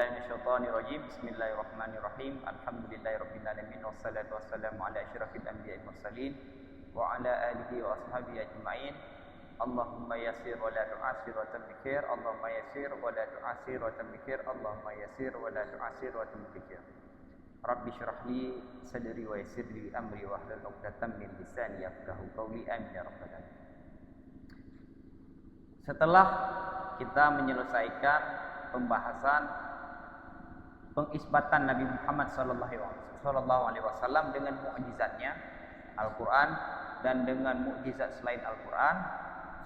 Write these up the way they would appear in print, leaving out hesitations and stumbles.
billahi minasyaitonir rajim. Bismillahirrahmanirrahim. Alhamdulillahirabbil alamin wassalatu wassalamu ala asyrafil anbiya'i mursalin wa ala alihi wa ashabihi ajmain. Allahumma yassir wa la tu'assir wa tammikir. Allahumma yassir wa la tu'assir wa tammikir. Allahumma yassir wa la tu'assir wa tammikir. Rabbi shrah li sadri wa yassir li amri wa hlul 'uqdatam min lisani yafqahu qawli. Amin ya rabbal alamin. Setelah kita menyelesaikan pembahasan pengisbatan Nabi Muhammad sallallahu alaihi wasallam dengan mukjizatnya Al-Qur'an dan dengan mukjizat selain Al-Qur'an,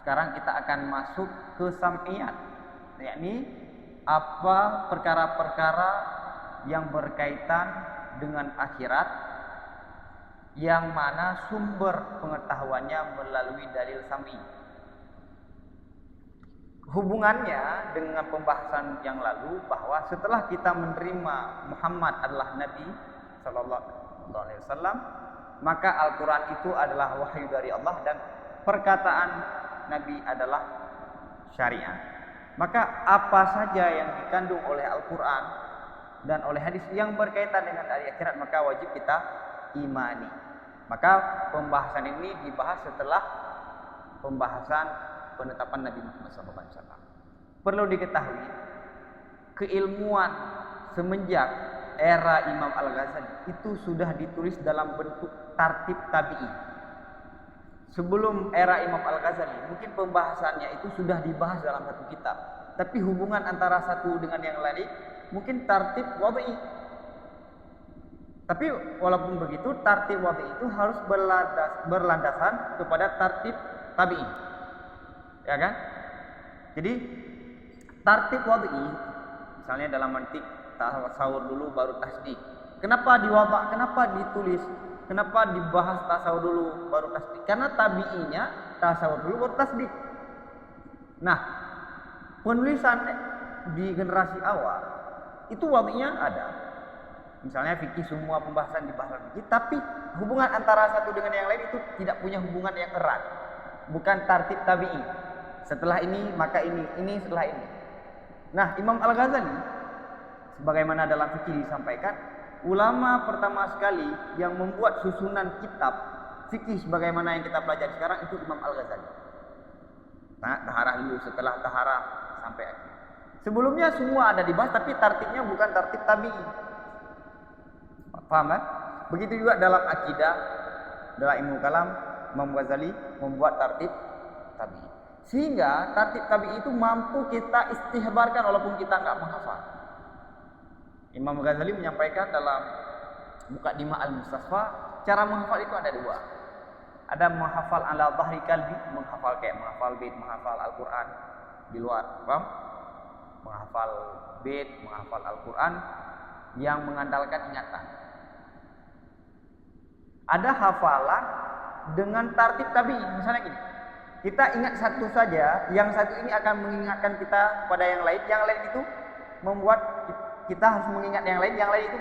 sekarang kita akan masuk ke sam'iyat, yakni apa perkara-perkara yang berkaitan dengan akhirat yang mana sumber pengetahuannya melalui dalil sam'i. Hubungannya dengan pembahasan yang lalu bahwa setelah kita menerima Muhammad adalah Nabi sallallahu alaihi wasallam, maka Al-Qur'an itu adalah wahyu dari Allah dan perkataan Nabi adalah syariat. Maka apa saja yang dikandung oleh Al-Qur'an dan oleh hadis yang berkaitan dengan hari akhirat maka wajib kita imani. Maka pembahasan ini dibahas setelah pembahasan penetapan Nabi Muhammad SAW. Perlu diketahui, keilmuan semenjak era Imam Al-Ghazali itu sudah ditulis dalam bentuk tartib tabi'i. Sebelum era Imam Al-Ghazali, mungkin pembahasannya itu sudah dibahas dalam satu kitab. Tapi hubungan antara satu dengan yang lain mungkin tartib wad'i. Tapi walaupun begitu, tartib wad'i itu harus berlandasan kepada tartib tabi'i. Ya kan? Jadi tartib wad'i, misalnya dalam mantik tasawur dulu baru tasdik. Kenapa diwaba? Kenapa ditulis? Kenapa dibahas tasawur dulu baru tasdik? Karena tabi'inya tasawur dulu baru tasdik. Nah, penulisan di generasi awal itu wad'inya ada. Misalnya fikih, semua pembahasan dibahas fikih, tapi hubungan antara satu dengan yang lain itu tidak punya hubungan yang erat. Bukan tartib tabi'i. Setelah ini maka ini setelah ini. Nah, Imam Al-Ghazali sebagaimana dalam fikih disampaikan, ulama pertama sekali yang membuat susunan kitab fikih sebagaimana yang kita pelajari sekarang itu Imam Al-Ghazali. Nah, taharah dulu, setelah taharah sampai akhir. Sebelumnya semua ada dibahas tapi tartibnya bukan tartib tabi'i. Paham kan? Begitu juga dalam akidah, dalam ilmu kalam, Imam Ghazali membuat tartib tabi'i. Sehingga tartib tabi'i itu mampu kita istihbarkan walaupun kita enggak menghafal. Imam Ghazali menyampaikan dalam Muqaddimah Al-Mustasfa, cara menghafal itu ada dua. Ada menghafal ala dhahri qalbi, menghafal kayak menghafal bait, menghafal Al-Qur'an di luar, paham? Menghafal bait, menghafal Al-Qur'an yang mengandalkan ingatan. Ada hafalan dengan tartib tabi'i, misalnya gini. Kita ingat satu saja, yang satu ini akan mengingatkan kita pada yang lain itu membuat kita harus mengingat yang lain itu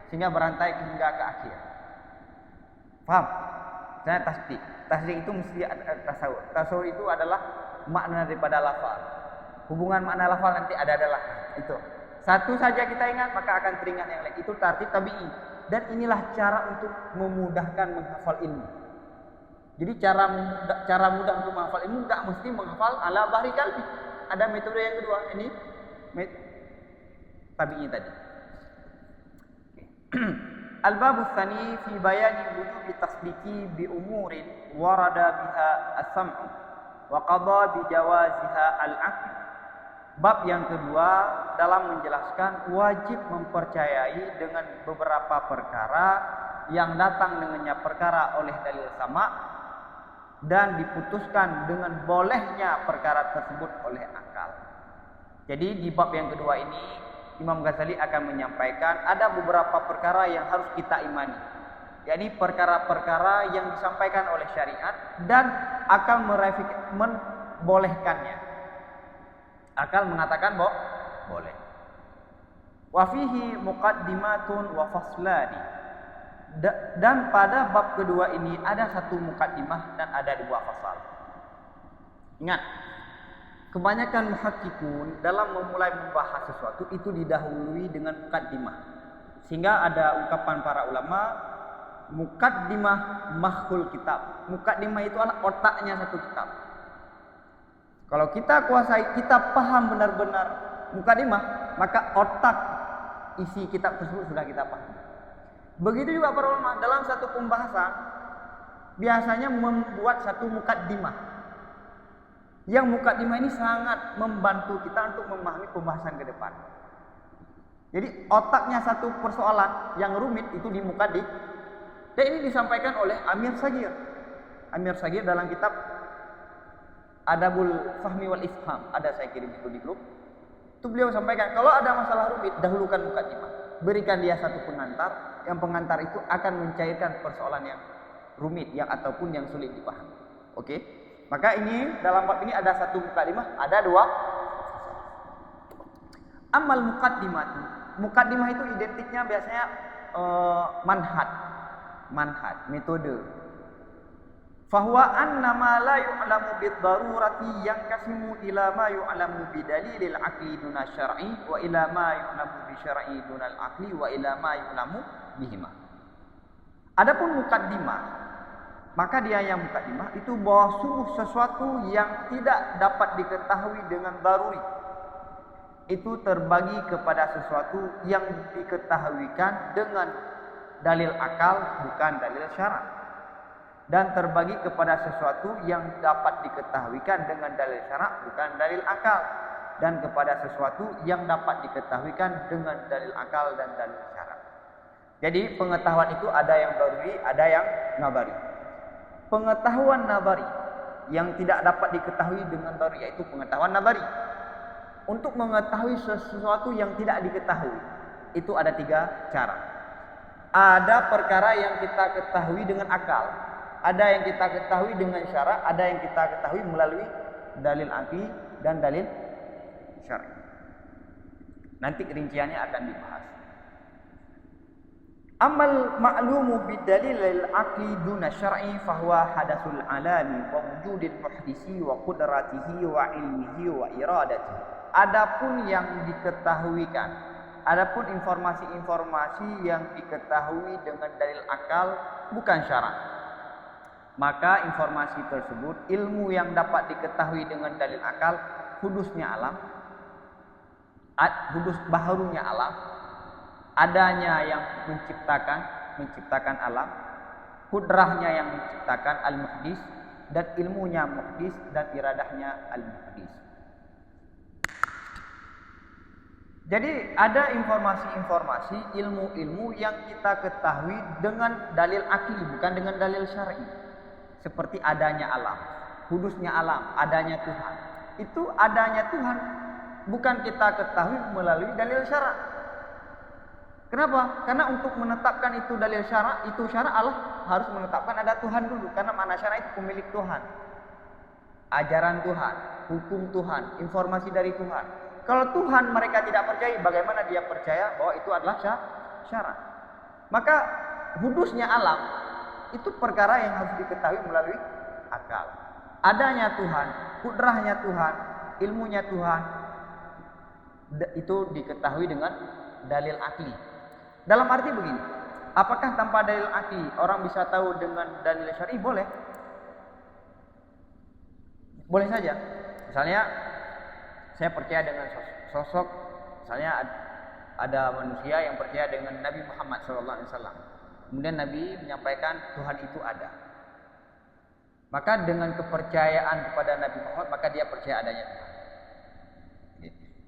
sehingga berantai hingga ke akhir. Paham? Misalnya tasdik. Tasdik itu mesti ada tasawur. Tasawur itu adalah makna daripada lafal. Hubungan makna lafal nanti adalah itu. Satu saja kita ingat maka akan teringat yang lain. Itu tartib tabi'i. Dan inilah cara untuk memudahkan menghafal ilmu. Jadi cara mudah untuk menghafal ilmu enggak mesti menghafal ala dhahri qalbi. Ada metode yang kedua, ini tabi'i tadi. Al-babu tsani fi bayani wujubi tasdiqi bi umurin warada biha as-sam'u wa qada bi jawaziha al-aql. Bab yang kedua dalam menjelaskan wajib mempercayai dengan beberapa perkara yang datang dengannya perkara oleh dalil sama dan diputuskan dengan bolehnya perkara tersebut oleh akal. Jadi di bab yang kedua ini Imam Ghazali akan menyampaikan ada beberapa perkara yang harus kita imani. Yakni perkara-perkara yang disampaikan oleh syariat dan akal membolehkannya. Akal mengatakan boleh. Wa fihi muqaddimatun wa faslani. Dan pada bab kedua ini ada satu mukaddimah dan ada dua fasal. Ingat, kebanyakan muhakkikun dalam memulai membahas sesuatu itu didahului dengan mukaddimah. Sehingga ada ungkapan para ulama, mukaddimah mahul kitab. Mukaddimah itu adalah otaknya satu kitab. Kalau kita kuasai, kita paham benar-benar mukaddimah, maka otak isi kitab tersebut sudah kita paham. Begitu juga para ulama dalam satu pembahasan biasanya membuat satu mukaddimah. Yang mukaddimah ini sangat membantu kita untuk memahami pembahasan ke depan. Jadi otaknya satu persoalan yang rumit itu di mukaddim. Dan ini disampaikan oleh Amir Sagir. Amir Sagir dalam kitab Adabul Fahmi wal Ifham, ada saya kirim itu di grup. Itu beliau sampaikan, kalau ada masalah rumit, dahulukan mukaddimah. Berikan dia satu pengantar, yang pengantar itu akan mencairkan persoalan yang rumit yang ataupun yang sulit dipahami. Oke? Maka ini dalam bab ini ada satu mukaddimah, ada dua. Amal mukaddimah. Mukaddimah itu identiknya biasanya manhaj, metode. Fahuwa anna ma la yu'lamu bid-darurati yankasimu ila ma yu'lamu bidalilil aqli duna syar'i wa ila ma yu'lamu bi syar'i dunal aqli wa ila ma yu'lamu bihima. Adapun mukaddimah, maka dia yang mukaddimah itu bahwa sungguh sesuatu yang tidak dapat diketahui dengan daruri itu terbagi kepada sesuatu yang diketahuikan dengan dalil akal bukan dalil syara'. Dan terbagi kepada sesuatu yang dapat diketahuikan dengan dalil syarak bukan dalil akal, dan kepada sesuatu yang dapat diketahuikan dengan dalil akal dan dalil syarak. Jadi pengetahuan itu ada yang daruri, ada yang nabari. Pengetahuan nabari yang tidak dapat diketahui dengan daruri yaitu pengetahuan nabari. Untuk mengetahui sesuatu yang tidak diketahui itu ada tiga cara. Ada perkara yang kita ketahui dengan akal, ada yang kita ketahui dengan syarak, ada yang kita ketahui melalui dalil aqli dan dalil syar'i. Nanti rinciannya akan dibahas. Amal ma'lumu bidalil aqli duna syar'i fahuwa hadasul alami wa wujudil muhdisi wa qudratihi wa ilmihi wa iradatihi. Adapun yang diketahuikan, adapun informasi-informasi yang diketahui dengan dalil akal bukan syarak, maka informasi tersebut, ilmu yang dapat diketahui dengan dalil akal, hudusnya alam, hudus baharunya alam, adanya yang menciptakan alam, kudrahnya yang menciptakan al-muhdis, dan ilmunya muhdis dan iradahnya al-muhdis. Jadi ada informasi-informasi, ilmu-ilmu yang kita ketahui dengan dalil akli bukan dengan dalil syar'i. Seperti adanya alam, hudusnya alam, adanya Tuhan. Itu adanya Tuhan bukan kita ketahui melalui dalil syarak. Kenapa? Karena untuk menetapkan itu dalil syarak, itu syarak Allah harus menetapkan ada Tuhan dulu. Karena makna syarak itu pemilik Tuhan, ajaran Tuhan, hukum Tuhan, informasi dari Tuhan. Kalau Tuhan mereka tidak percaya, bagaimana dia percaya bahwa itu adalah syarak? Maka hudusnya alam itu perkara yang harus diketahui melalui akal. Adanya Tuhan, kudrahnya Tuhan, ilmunya Tuhan, itu diketahui dengan dalil akli. Dalam arti begini, apakah tanpa dalil akli orang bisa tahu dengan dalil syar'i? Boleh. Boleh saja. Misalnya saya percaya dengan sosok, misalnya ada manusia yang percaya dengan Nabi Muhammad SAW. Kemudian Nabi menyampaikan Tuhan itu ada. Maka dengan kepercayaan kepada Nabi Muhammad, maka dia percaya adanya Tuhan.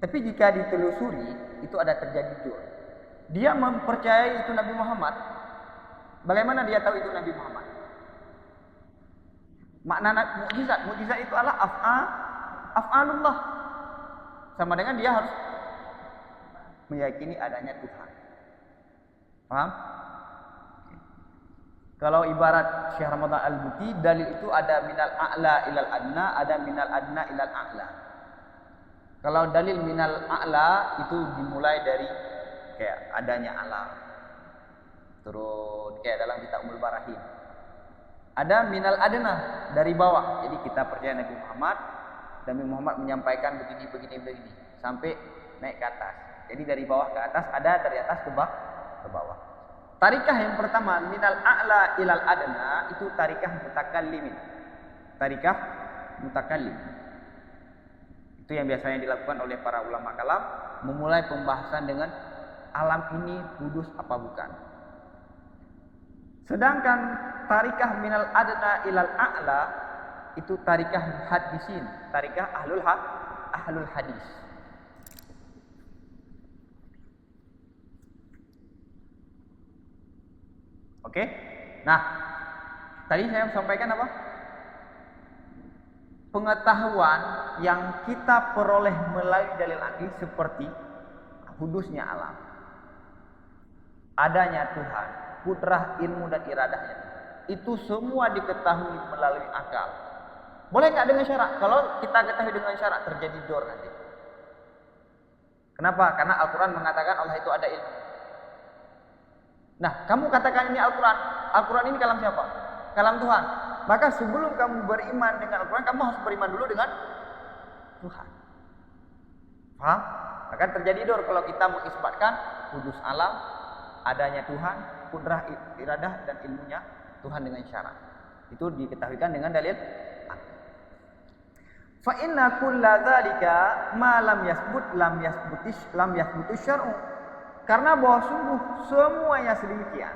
Tapi jika ditelusuri, itu ada terjadi dua. Dia mempercayai itu Nabi Muhammad. Bagaimana dia tahu itu Nabi Muhammad? Makna mukjizat. Mukjizat itu adalah af'alullah. Sama dengan dia harus meyakini adanya Tuhan. Paham? Kalau ibarat Syekh Ramadan Al-Buti, dalil itu ada minal a'la ilal adna, ada minal adna ilal a'la. Kalau dalil minal a'la itu dimulai dari kayak adanya alam. Turun kayak dalam kitab Ummul Barahim. Ada minal adna dari bawah. Jadi kita percaya Nabi Muhammad, Nabi Muhammad menyampaikan begini sampai naik ke atas. Jadi dari bawah ke atas ada, dari atas ke bawah. Tarikah yang pertama minal a'la ilal adna itu tarikah mutakallimin. Tarikah mutakallim. Itu yang biasanya dilakukan oleh para ulama kalam, memulai pembahasan dengan alam ini hudus apa bukan. Sedangkan tarikah minal adna ilal a'la itu tarikah muhaddisin, tarikah ahlul hadis. Oke? Nah, tadi saya sampaikan apa? Pengetahuan yang kita peroleh melalui dalil akli seperti hudusnya alam, adanya Tuhan, kudrah, ilmu dan iradahnya. Itu semua diketahui melalui akal. Boleh nggak dengan syarak? Kalau kita ketahui dengan syarak terjadi dor nanti. Kenapa? Karena Al-Quran mengatakan Allah itu ada ilmu. Nah, kamu katakan ini Al-Quran. Al-Quran ini kalam siapa? Kalam Tuhan. Maka sebelum kamu beriman dengan Al-Quran, kamu harus beriman dulu dengan Tuhan. Paham? Akan terjadi dor kalau kita mengisbatkan hudus alam, adanya Tuhan, kudrah, iradah dan ilmunya Tuhan dengan syarat. Itu diketahuikan dengan dalil. Fa inna kulla dzalika ma lam yasbutu syar'u. Karena bahwa sungguh semuanya sedemikian.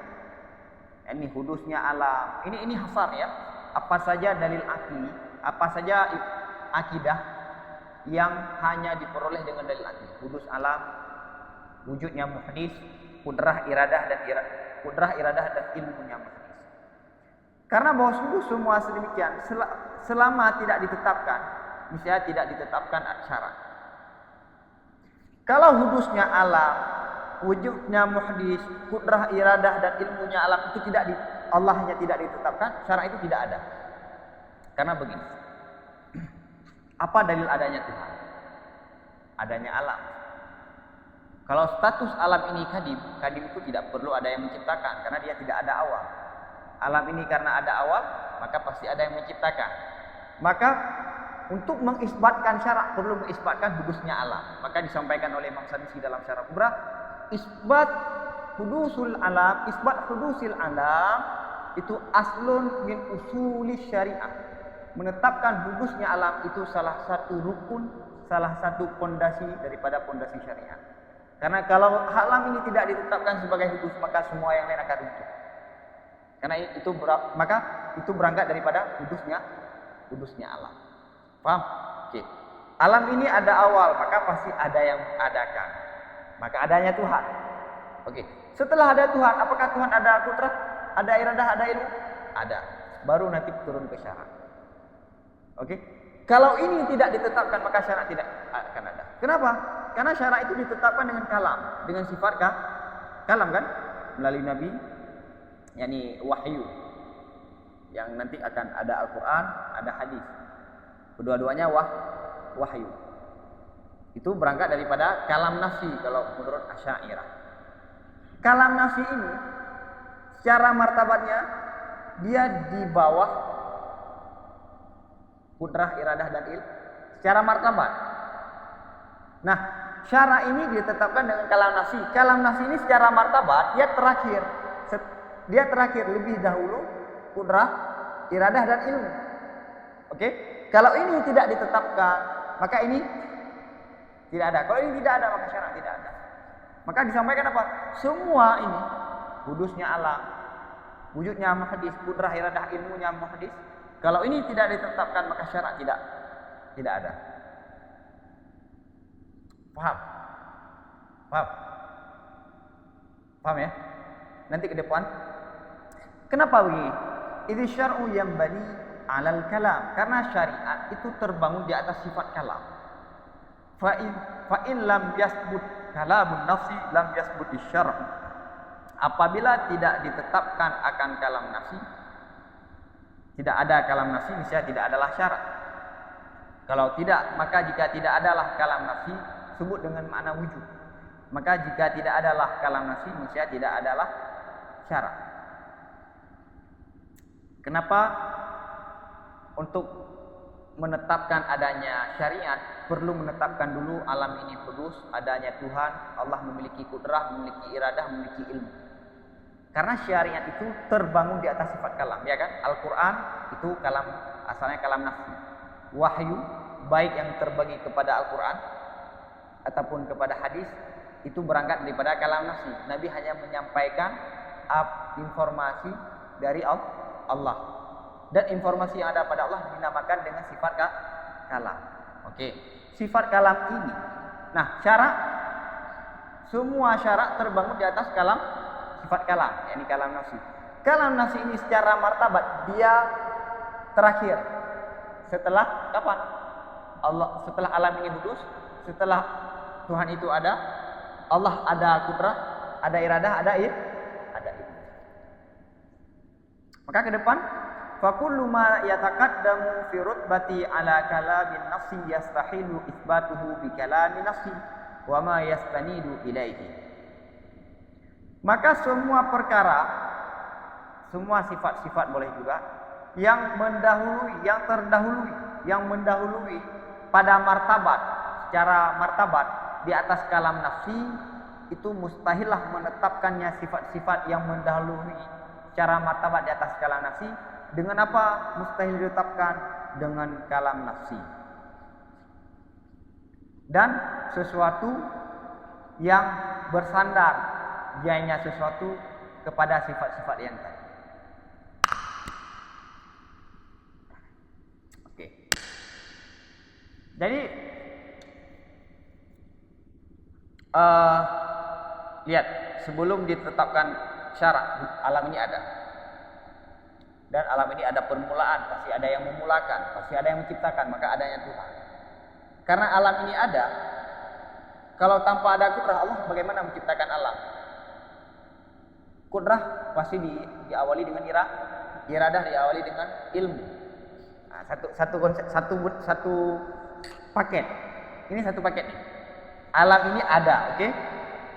Ini hudusnya alam. Ini hasar ya. Apa saja dalil akli, apa saja akidah yang hanya diperoleh dengan dalil akli. Hudus alam, wujudnya muhdis, kudrah iradah dan ilmunya muhdis. Karena bahwa sungguh semua sedemikian selama tidak ditetapkan, misalnya tidak ditetapkan syarat. Kalau hudusnya alam, wujudnya muhdis, kudrah iradah dan ilmunya alam itu Allahnya tidak ditetapkan, syarat itu tidak ada. Karena begini. Apa dalil adanya Tuhan? Adanya alam. Kalau status alam ini kadim itu tidak perlu ada yang menciptakan karena dia tidak ada awal. Alam ini karena ada awal, maka pasti ada yang menciptakan. Maka untuk mengisbatkan syarak perlu mengisbatkan hudusnya alam. Maka disampaikan oleh Imam Sanusi dalam Syarah Kubra, isbat hudusil alam itu aslun min usuli syariah. Menetapkan hudusnya alam itu salah satu rukun, salah satu pondasi daripada pondasi syariat. Karena kalau alam ini tidak ditetapkan sebagai hudus, maka semua yang lain akan runtuh. Karena itu berangkat daripada hudusnya alam. Paham? Oke. Alam ini ada awal, maka pasti ada yang mengadakan. Maka adanya Tuhan. Oke. Setelah ada Tuhan, apakah Tuhan ada kudrah, ada iradah, ada ilmu? Ada. Baru nanti turun ke syarat. Oke. Kalau ini tidak ditetapkan, maka syarat tidak akan ada. Kenapa? Karena syarat itu ditetapkan dengan kalam, dengan sifat kalam kan? Melalui Nabi, yakni wahyu. Yang nanti akan ada Al-Quran, ada hadis. Kedua-duanya wahyu. Itu berangkat daripada kalam nafsi kalau menurut Asy'ariyah. Kalam nafsi ini secara martabatnya dia di bawah kudrah, iradah dan ilmu secara martabat. Nah, syara ini ditetapkan dengan kalam nafsi. Kalam nafsi ini secara martabat dia terakhir lebih dahulu kudrah, iradah dan ilmu. Oke? Kalau ini tidak ditetapkan, maka ini tidak ada. Kalau ini tidak ada, maka syarat tidak ada. Maka disampaikan apa? Semua ini hudusnya alam, wujudnya muhdis, kudrah, iradah, ilmunya muhdis. Kalau ini tidak ditetapkan, maka syarat tidak ada. Paham? Paham ya? Nanti ke depan. Kenapa begini? Ini syar'u yang bani alal kalam. Karena syariat itu terbangun di atas sifat kalam. Fa'in lam yasbut kalamun nafsi lam yasbut syar'u. Apabila tidak ditetapkan akan kalam nafsi, tidak ada kalam nafsi, misalnya tidak adalah syarat. Kalau tidak, maka jika tidak adalah kalam nafsi, sebut dengan makna wujud. Maka jika tidak adalah kalam nafsi, misalnya tidak adalah syarat. Kenapa? Untuk menetapkan adanya syariat, perlu menetapkan dulu alam ini kudus, adanya Tuhan, Allah memiliki kudrah, memiliki iradah, memiliki ilmu. Karena syariat itu terbangun di atas sifat kalam, ya kan? Al-Quran itu kalam, asalnya kalam nafsi. Wahyu, baik yang terbagi kepada Al-Quran ataupun kepada hadis, itu berangkat daripada kalam nafsi. Nabi hanya menyampaikan informasi dari Allah. Dan informasi yang ada pada Allah dinamakan dengan sifat kalam. Oke, sifat kalam ini. Nah, syarak, semua syarak terbangun di atas kalam, sifat kalam, yakni kalam nafsi. Kalam nafsi ini secara martabat dia terakhir. Setelah kapan? Allah, setelah alam ini hudus, setelah Tuhan itu ada, Allah ada kudrah, ada iradah, ada ilmu. Maka ke depan, fakullu ma yataqaddamu fi rutbati ala kalamin nafsi yastahilu itsbatuhu bi kalamin nafsi wa ma yastanidu ilaihi. Maka semua perkara, semua sifat-sifat boleh juga yang mendahului, yang terdahului, yang mendahului pada martabat, secara martabat di atas kalam nafsi, itu mustahillah menetapkannya sifat-sifat yang mendahului secara martabat di atas kalam nafsi. Dengan apa mustahil ditetapkan? Dengan kalam nafsi. Dan sesuatu yang bersandar dianya sesuatu kepada sifat-sifat yang tadi. Oke. Jadi lihat, sebelum ditetapkan syarak, alam ini ada. Dan alam ini ada permulaan, pasti ada yang memulakan, pasti ada yang menciptakan, maka adanya Tuhan. Karena alam ini ada, kalau tanpa ada kudrah Allah, bagaimana menciptakan alam? Kudrah pasti diawali dengan iradah diawali dengan ilmu. Nah, satu paket. Ini satu paket nih. Alam ini ada, oke?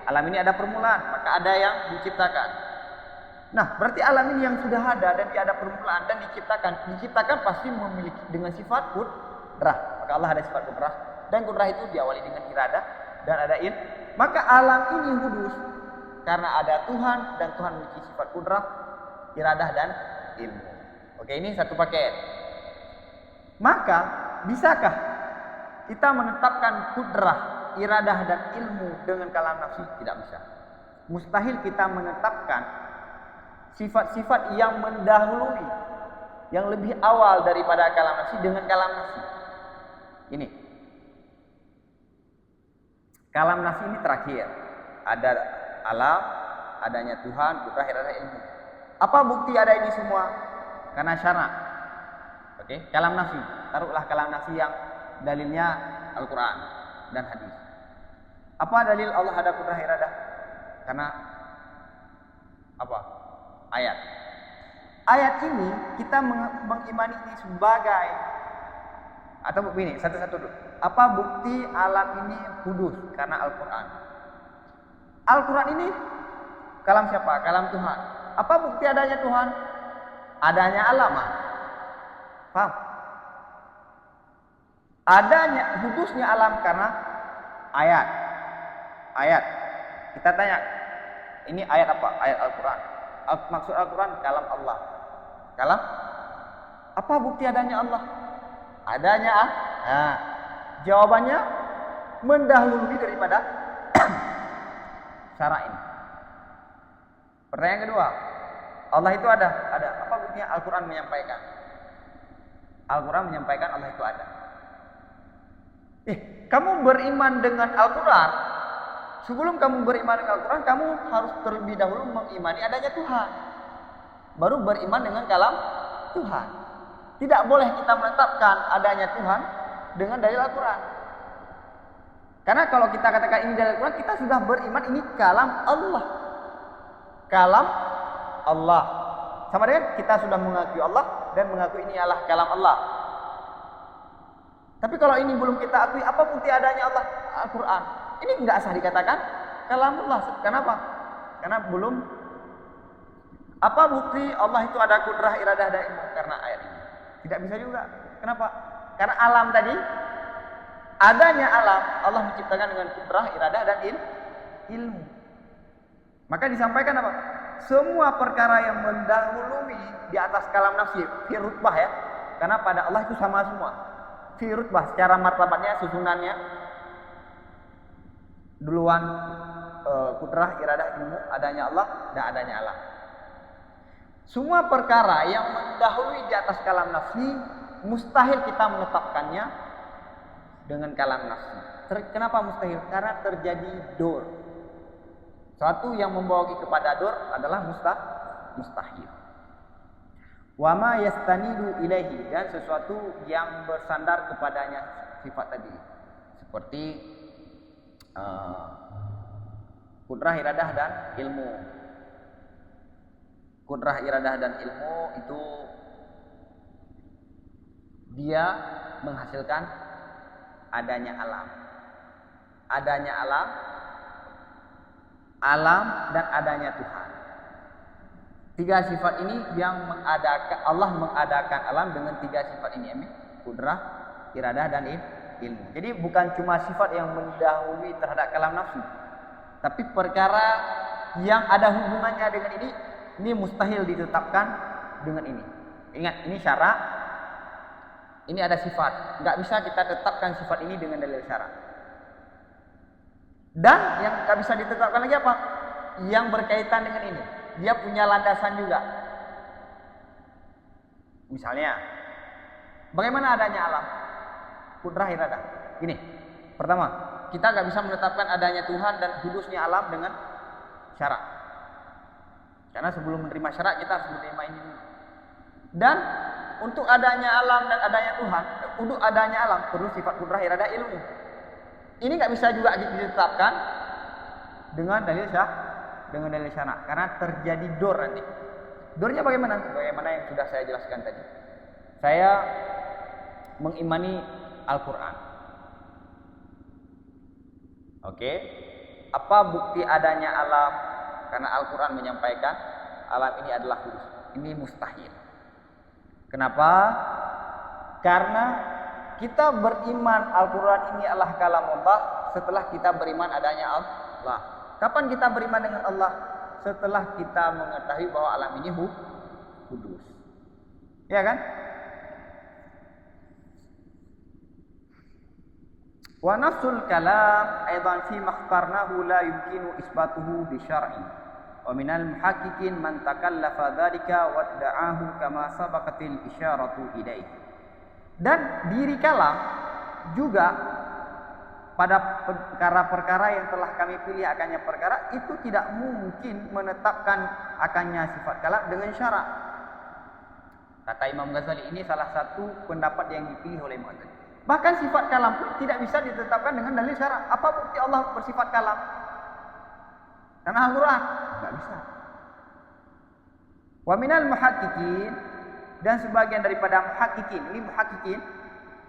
Alam ini ada permulaan, maka ada yang diciptakan. Nah, berarti alam ini yang sudah ada dan dia ada permulaan dan diciptakan pasti memiliki dengan sifat kudrah. Maka Allah ada sifat kudrah, dan kudrah itu diawali dengan iradah dan ada ilmu. Maka alam ini hudus karena ada Tuhan, dan Tuhan memiliki sifat kudrah, iradah dan ilmu. Oke, ini satu paket. Maka bisakah kita menetapkan kudrah, iradah dan ilmu dengan kalam nafsi? Tidak bisa. Mustahil kita menetapkan sifat-sifat yang mendahului, yang lebih awal daripada kalam nafsi dengan kalam nafsi. Ini kalam nafsi ini terakhir. Ada alam, adanya Tuhan, kudrah, iradah, ilmu. Apa bukti ada ini semua? Karena syarak. Oke, kalam nafsi. Taruhlah kalam nafsi yang dalilnya Al-Quran dan hadis. Apa dalil Allah ada kudrah, iradah? Karena apa? Ayat. Ayat ini kita mengimani ini sebagai, atau begini, satu-satu dulu. Apa bukti alam ini hudus? Karena Al-Quran. Al-Quran ini kalam siapa? Kalam Tuhan. Apa bukti adanya Tuhan? Adanya alam. Paham? Adanya hudusnya alam karena ayat. Ayat. Kita tanya, ini ayat apa? Ayat Al-Quran. Maksud Al-Quran kalam Allah. Kalam? Apa bukti adanya Allah? Adanya nah, jawabannya mendahului daripada syarak ini. Pertanyaan kedua, Allah itu ada. Apa buktinya? Al-Quran menyampaikan. Al-Quran menyampaikan Allah itu ada. Kamu beriman dengan Al-Quran. Sebelum kamu beriman dengan Al-Quran, kamu harus terlebih dahulu mengimani adanya Tuhan. Baru beriman dengan kalam Tuhan. Tidak boleh kita menetapkan adanya Tuhan dengan dalil Al-Quran. Karena kalau kita katakan ini dalil Al-Quran, kita sudah beriman ini kalam Allah. Kalam Allah. Sama dengan kita sudah mengakui Allah dan mengakui ini adalah kalam Allah. Tapi kalau ini belum kita akui, apa bukti adanya Allah? Al-Quran. Ini enggak sah dikatakan kalamullah. Kenapa? Karena belum. Apa bukti Allah itu ada kudrah, iradah dan ilmu? Karena ayat ini. Tidak bisa juga. Kenapa? Karena alam tadi, adanya alam, Allah menciptakan dengan kudrah, iradah, dan ilmu. Maka disampaikan apa? Semua perkara yang mendahului di atas kalam nafsi, fi rutbah ya. Karena pada Allah itu sama semua. Fi rutbah, secara martabatnya, susunannya. Duluan kudrah, iradah, ilmu, adanya Allah, dan adanya alam. Semua perkara yang mendahului di atas kalam nafsi, mustahil kita menetapkannya dengan kalam nafsi. Kenapa mustahil? Karena terjadi dor. Suatu yang membawa kepada dor adalah mustahil. Wa ma yastanidu ilaihi, dan sesuatu yang bersandar kepadanya sifat tadi. Seperti kudrah, iradah, dan ilmu. Kudrah, iradah, dan ilmu itu dia menghasilkan adanya alam. Adanya alam dan adanya Tuhan. Tiga sifat ini yang Allah mengadakan alam dengan tiga sifat ini, kudrah, iradah, dan ilmu. Jadi bukan cuma sifat yang mendahului terhadap kalam nafsu, tapi perkara yang ada hubungannya dengan ini mustahil ditetapkan dengan ini. Ingat, ini syarak, ini ada sifat. Nggak bisa kita tetapkan sifat ini dengan dalil syarak. Dan yang nggak bisa ditetapkan lagi apa? Yang berkaitan dengan ini. Dia punya landasan juga. Misalnya, bagaimana adanya alam? Kudrah, iradah. Ini, pertama, kita nggak bisa menetapkan adanya Tuhan dan hudusnya alam dengan syarak. Karena sebelum menerima syarak kita harus menerima ini dulu. Dan untuk adanya alam dan adanya Tuhan, untuk adanya alam perlu sifat kudrah, iradah, ilmu. Ini nggak bisa juga ditetapkan dengan dalil syarak, karena terjadi dor nanti. Dornya bagaimana? Bagaimana yang sudah saya jelaskan tadi. Saya mengimani Al-Quran. Oke. Apa bukti adanya alam? Karena Al-Quran menyampaikan alam ini adalah hudus. Ini mustahil. Kenapa? Karena kita beriman Al-Quran ini adalah kalam Allah setelah kita beriman adanya Allah. Kapan kita beriman dengan Allah? Setelah kita mengetahui bahwa alam ini hudus. Ya kan? Wa nafsul kalam aidan fi makhtarnahu la yumkinu isbatuhu bi syar'i. Wa minal muhaqqiqin man takallafa dzalika wa da'ahu kama sabaqatil isyaratu ilaih. Dan diri kalam juga pada perkara-perkara yang telah kami pilih akannya perkara itu tidak mungkin menetapkan akannya sifat kalam dengan syarak. Kata Imam Ghazali, ini salah satu pendapat yang dipilih oleh Imam Ghazali. Bahkan sifat kalam pun tidak bisa ditetapkan dengan dalil syarak. Apa bukti Allah bersifat kalam? Karena Al-Quran tidak bisa. Wa minal muhaqqiqin, dan sebagian daripada muhaqqiqin. Ini muhaqqiqin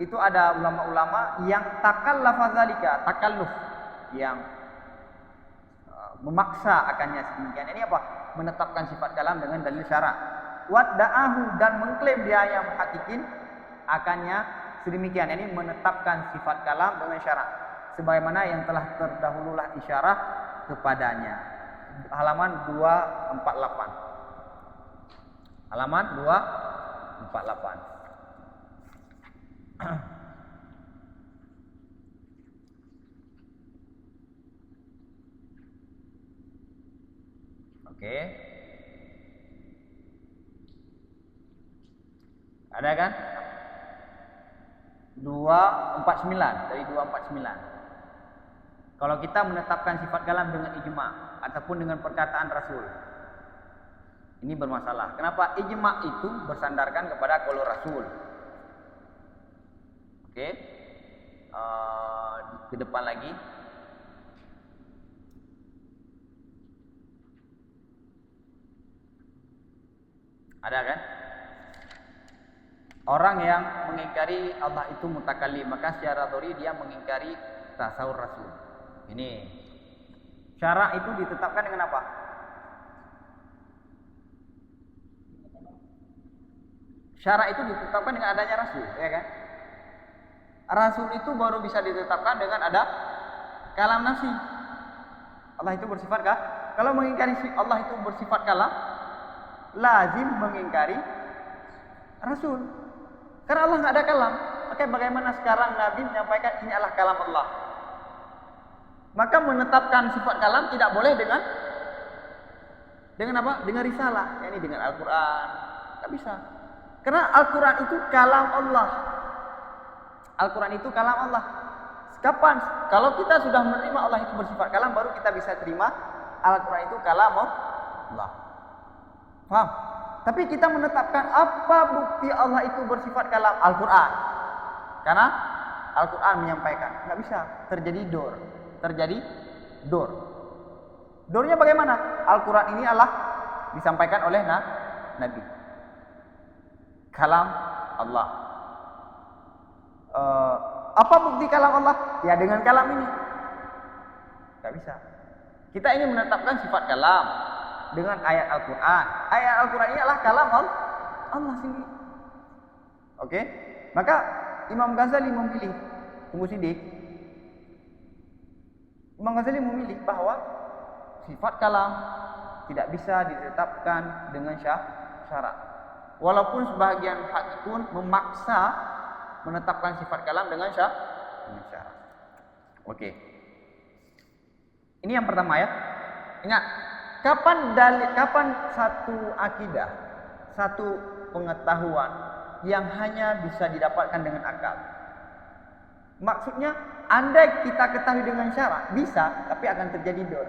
itu ada ulama-ulama yang takallafa dzalika, takalluf, yang memaksa akannya sedemikian. Ini apa? Menetapkan sifat kalam dengan dalil syarak. Wadda'ahu, dan mengklaim dia yang muhaqqiqin akannya sedemikian. Ini menetapkan sifat kalam dengan syarak. Sebagaimana yang telah terdahululah isyarah kepadanya. Halaman 248. Halaman 248. Oke. Ada kan? 249, dari 249. Kalau kita menetapkan sifat kalam dengan ijma ataupun dengan perkataan Rasul, ini bermasalah. Kenapa? Ijma itu bersandarkan kepada qaul Rasul. Oke. Ke depan lagi. Ada kan? Orang yang mengingkari Allah itu mutakallim, maka secara dzahir dia mengingkari tasawur Rasul. Ini syarak itu ditetapkan dengan apa? Syarak itu ditetapkan dengan adanya Rasul, ya kan? Rasul itu baru bisa ditetapkan dengan ada kalam nafsi. Allah itu bersifat kah? Kalau mengingkari Allah itu bersifat kalam, lazim mengingkari Rasul. Karena Allah nggak ada kalam. Maka bagaimana sekarang Nabi menyampaikan ini adalah kalam Allah? Maka menetapkan sifat kalam tidak boleh dengan apa? Dengan risalah, yakni dengan Al-Quran. Tidak bisa. Karena Al-Quran itu kalam Allah. Al-Quran itu kalam Allah. Kapan? Kalau kita sudah menerima Allah itu bersifat kalam, baru kita bisa terima Al-Quran itu kalam Allah. Paham? Tapi kita menetapkan apa bukti Allah itu bersifat kalam? Al-Quran. Karena Al-Quran menyampaikan. Nggak bisa. Terjadi dor. Dornya bagaimana? Al-Quran ini adalah disampaikan oleh Nabi. Kalam Allah. Apa bukti kalam Allah? Ya dengan kalam ini. Gak bisa. Kita ingin menetapkan sifat kalam dengan ayat Al-Quran. Ayat Al-Quran ini adalah kalam Allah sendiri. Oke? Maka Imam Ghazali memilih, tunggu sidik. Imam Ghazali memilih bahwa sifat kalam tidak bisa ditetapkan dengan syarat. Walaupun sebahagian hakikun memaksa menetapkan sifat kalam dengan syarat. Oke. Ini yang pertama ya. Ingat, kapan satu akidah, satu pengetahuan yang hanya bisa didapatkan dengan akal? Maksudnya, andai kita ketahui dengan syarat, bisa, tapi akan terjadi dor.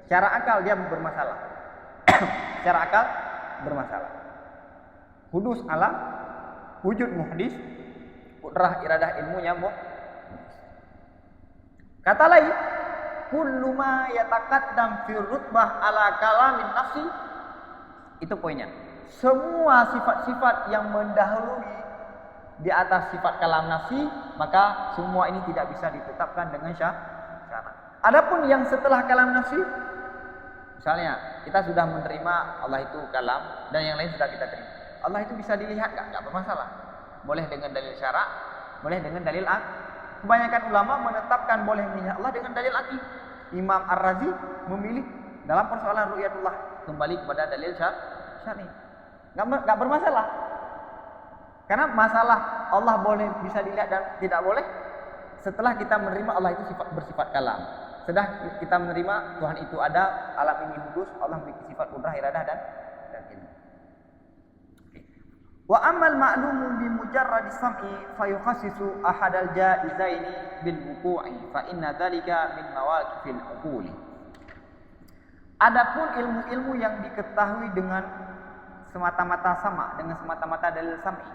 Secara akal dia bermasalah. Secara akal bermasalah. Hudus alam, wujud muhdis, qudrah iradah ilmunya kata lain, kullu ma yataqaddam fi rutbah ala kalamin nafsi. Itu poinnya. Semua sifat-sifat yang mendahului di atas sifat kalam nafsi, maka semua ini tidak bisa ditetapkan dengan syarat. Adapun yang setelah kalam nafsi, misalnya kita sudah menerima Allah itu kalam dan yang lain sudah kita terima. Allah itu bisa dilihat enggak bermasalah. Boleh dengan dalil syarak, boleh dengan dalil akli. Kebanyakan ulama menetapkan boleh melihat Allah dengan dalil akli. Imam Ar-Razi memilih dalam persoalan ru'yatullah kembali kepada dalil syar'i. Enggak bermasalah. Karena masalah Allah boleh bisa dilihat dan tidak boleh setelah kita menerima Allah itu bersifat kalam. Setelah kita menerima Tuhan itu ada, alam ini hudus, Allah memiliki sifat qudrah, iradah dan ilmu. Wa ammal ma'lumu bi mujarrad sam'i fayukhassisu ahadal jaizaini bil wuqu'i fa inna dzalika min mawaqifil uquli. Adapun ilmu-ilmu yang diketahui dengan semata-mata sama, dengan semata-mata dalil sam'i,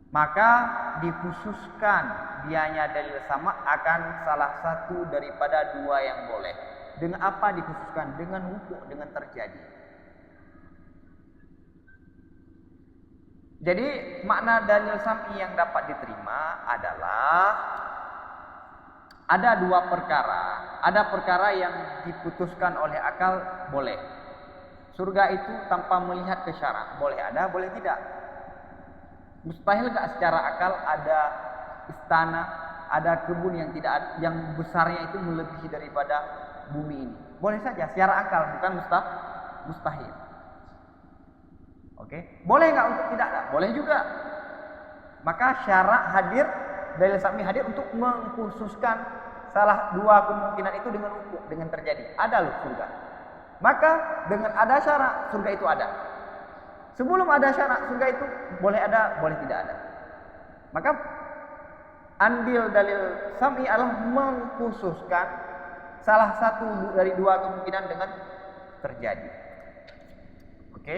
maka dikhususkan dianya dalil sama akan salah satu daripada dua yang boleh. Dengan apa dikhususkan? Dengan wuku', dengan terjadi. Jadi makna dalil sam'i yang dapat diterima adalah ada dua perkara. Ada perkara yang diputuskan oleh akal, boleh. Surga itu tanpa melihat ke syarak, boleh ada, boleh tidak. Mustahil gak secara akal ada istana, ada kebun yang yang besarnya itu melebihi daripada bumi ini. Boleh saja secara akal, bukan mustahil. Oke, boleh nggak untuk tidak? Boleh juga. Maka syarak hadir, dalil sam'i hadir untuk mengkhususkan salah dua kemungkinan itu dengan hukum, dengan terjadi. Ada loh surga. Maka dengan ada syarak, surga itu ada. Sebelum ada syarak, surga itu boleh ada, boleh tidak ada. Maka andil dalil sam'i adalah mengkhususkan salah satu dari dua kemungkinan dengan terjadi. Oke?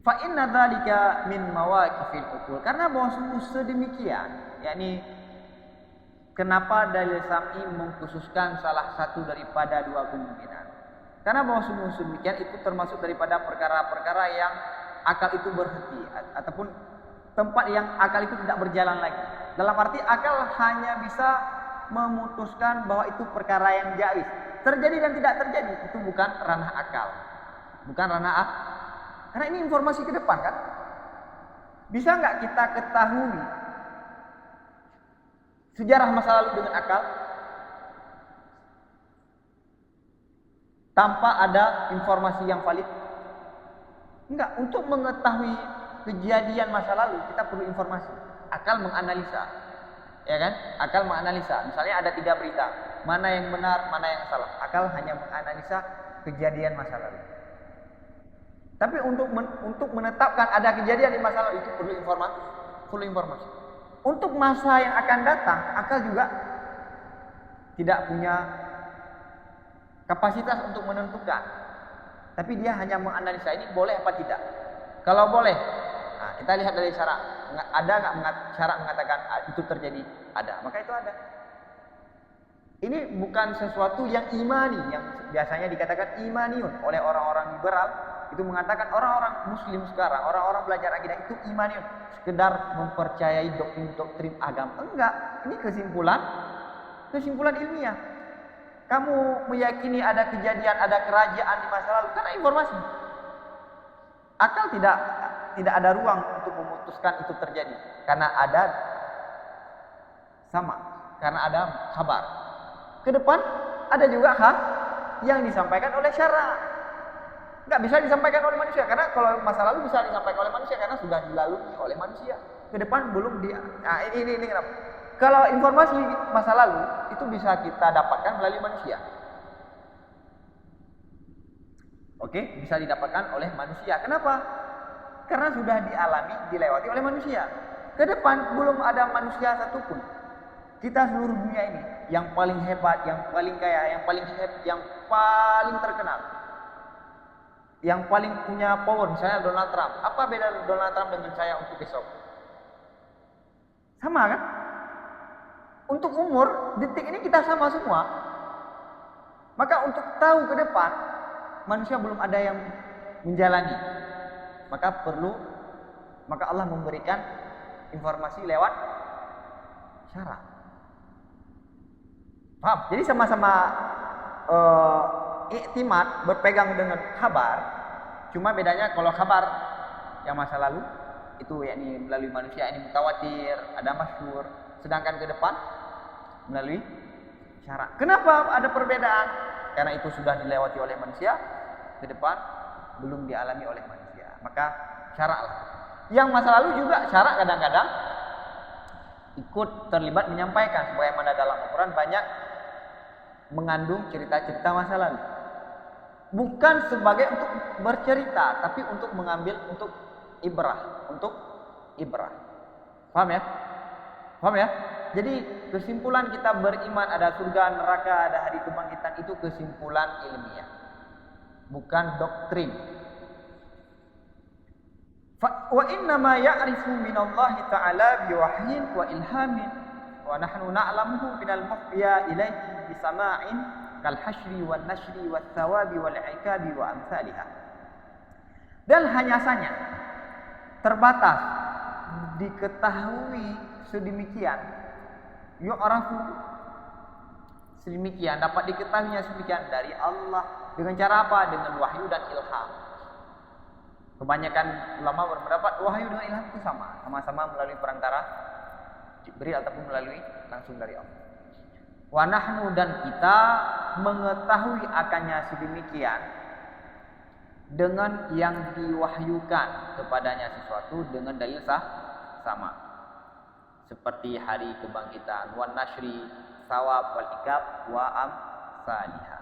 Fa inna dzalika min mawaqifil uqul. Karena bahwa sungguh sedemikian, yakni kenapa dalil sam'i mengkhususkan salah satu daripada dua kemungkinan? Karena bahwa sungguh sedemikian itu termasuk daripada perkara-perkara yang akal itu berhenti ataupun tempat yang akal itu tidak berjalan lagi. Dalam arti akal hanya bisa memutuskan bahwa itu perkara yang jaiz. Terjadi dan tidak terjadi itu bukan ranah akal. Bukan ranah karena ini informasi ke depan kan. Bisa nggak kita ketahui sejarah masa lalu dengan akal tanpa ada informasi yang valid? Enggak. Untuk mengetahui kejadian masa lalu kita perlu informasi. Akal menganalisa, ya kan? Akal menganalisa. Misalnya ada 3 berita, mana yang benar, mana yang salah. Akal hanya menganalisa kejadian masa lalu. Tapi untuk menetapkan ada kejadian di masa lalu itu perlu informasi. Untuk masa yang akan datang, akal juga tidak punya kapasitas untuk menentukan. Tapi dia hanya menganalisa ini boleh apa tidak. Kalau boleh, nah kita lihat dari syarak. Ada nggak syarak mengatakan itu terjadi? Ada, maka itu ada. Ini bukan sesuatu yang imani, yang biasanya dikatakan imaniun oleh orang-orang liberal. Itu mengatakan orang-orang muslim sekarang, orang-orang belajar akidah itu imaniun, sekedar mempercayai doktrin agama. Enggak, ini kesimpulan ilmiah. Kamu meyakini ada kejadian, ada kerajaan di masa lalu karena informasi. Akal tidak ada ruang untuk memutuskan itu terjadi karena ada kabar. Ke depan ada juga yang disampaikan oleh syara. Nggak bisa disampaikan oleh manusia karena kalau masa lalu bisa disampaikan oleh manusia karena sudah dilalui oleh manusia. Ke depan belum dia. Nah, ini kenapa? Kalau informasi masa lalu itu bisa kita dapatkan melalui manusia. Oke, bisa didapatkan oleh manusia. Kenapa? Karena sudah dilewati oleh manusia. Ke depan belum ada manusia satupun. Kita seluruh dunia ini yang paling hebat, yang paling kaya, yang paling terkenal, yang paling punya power, misalnya Donald Trump. Apa beda Donald Trump dengan saya untuk besok? Sama kan? Untuk umur, detik ini kita sama semua. Maka untuk tahu ke depan, manusia belum ada yang menjalani. Maka Allah memberikan informasi lewat syarak. Paham? Jadi sama-sama iktimat, berpegang dengan kabar. Cuma bedanya kalau kabar yang masa lalu itu yakni melalui manusia, ini mutawatir, ada masyhur. Sedangkan ke depan melalui syarak. Kenapa ada perbedaan? Karena itu sudah dilewati oleh manusia, ke depan belum dialami oleh manusia. Maka syaraklah. Yang masa lalu juga syarak kadang-kadang ikut terlibat menyampaikan, sebagaimana dalam Al-Quran banyak mengandung cerita-cerita masa lalu. Bukan sebagai untuk bercerita, tapi untuk mengambil untuk ibrah. Paham ya? Jadi kesimpulan kita beriman ada surga, neraka, ada hari kebangkitan itu kesimpulan ilmiah, bukan doktrin. Wa inna ma ya'rifu minallahi ta'ala biwahyin wa ilhamin wa nahnu na'lamuhu minal muhya ilaihi bisama'in kal hasyri wan nashri was thawabi wal iqabi wa amsalihah. Dan hanya saja terbatas diketahui sedemikian, yu'rafu sedemikian, dapat diketahuinya sedemikian dari Allah. Dengan cara apa? Dengan wahyu dan ilham. Kebanyakan ulama berpendapat wahyu dengan ilham itu sama-sama melalui perantara Jibril ataupun melalui langsung dari Allah. Wa nahnu, dan kita mengetahui akannya sedemikian dengan yang diwahyukan kepadanya sesuatu dengan dalil sama. Seperti hari kebangkitan, wan nashri, sawab wal ikab wa amsalihah.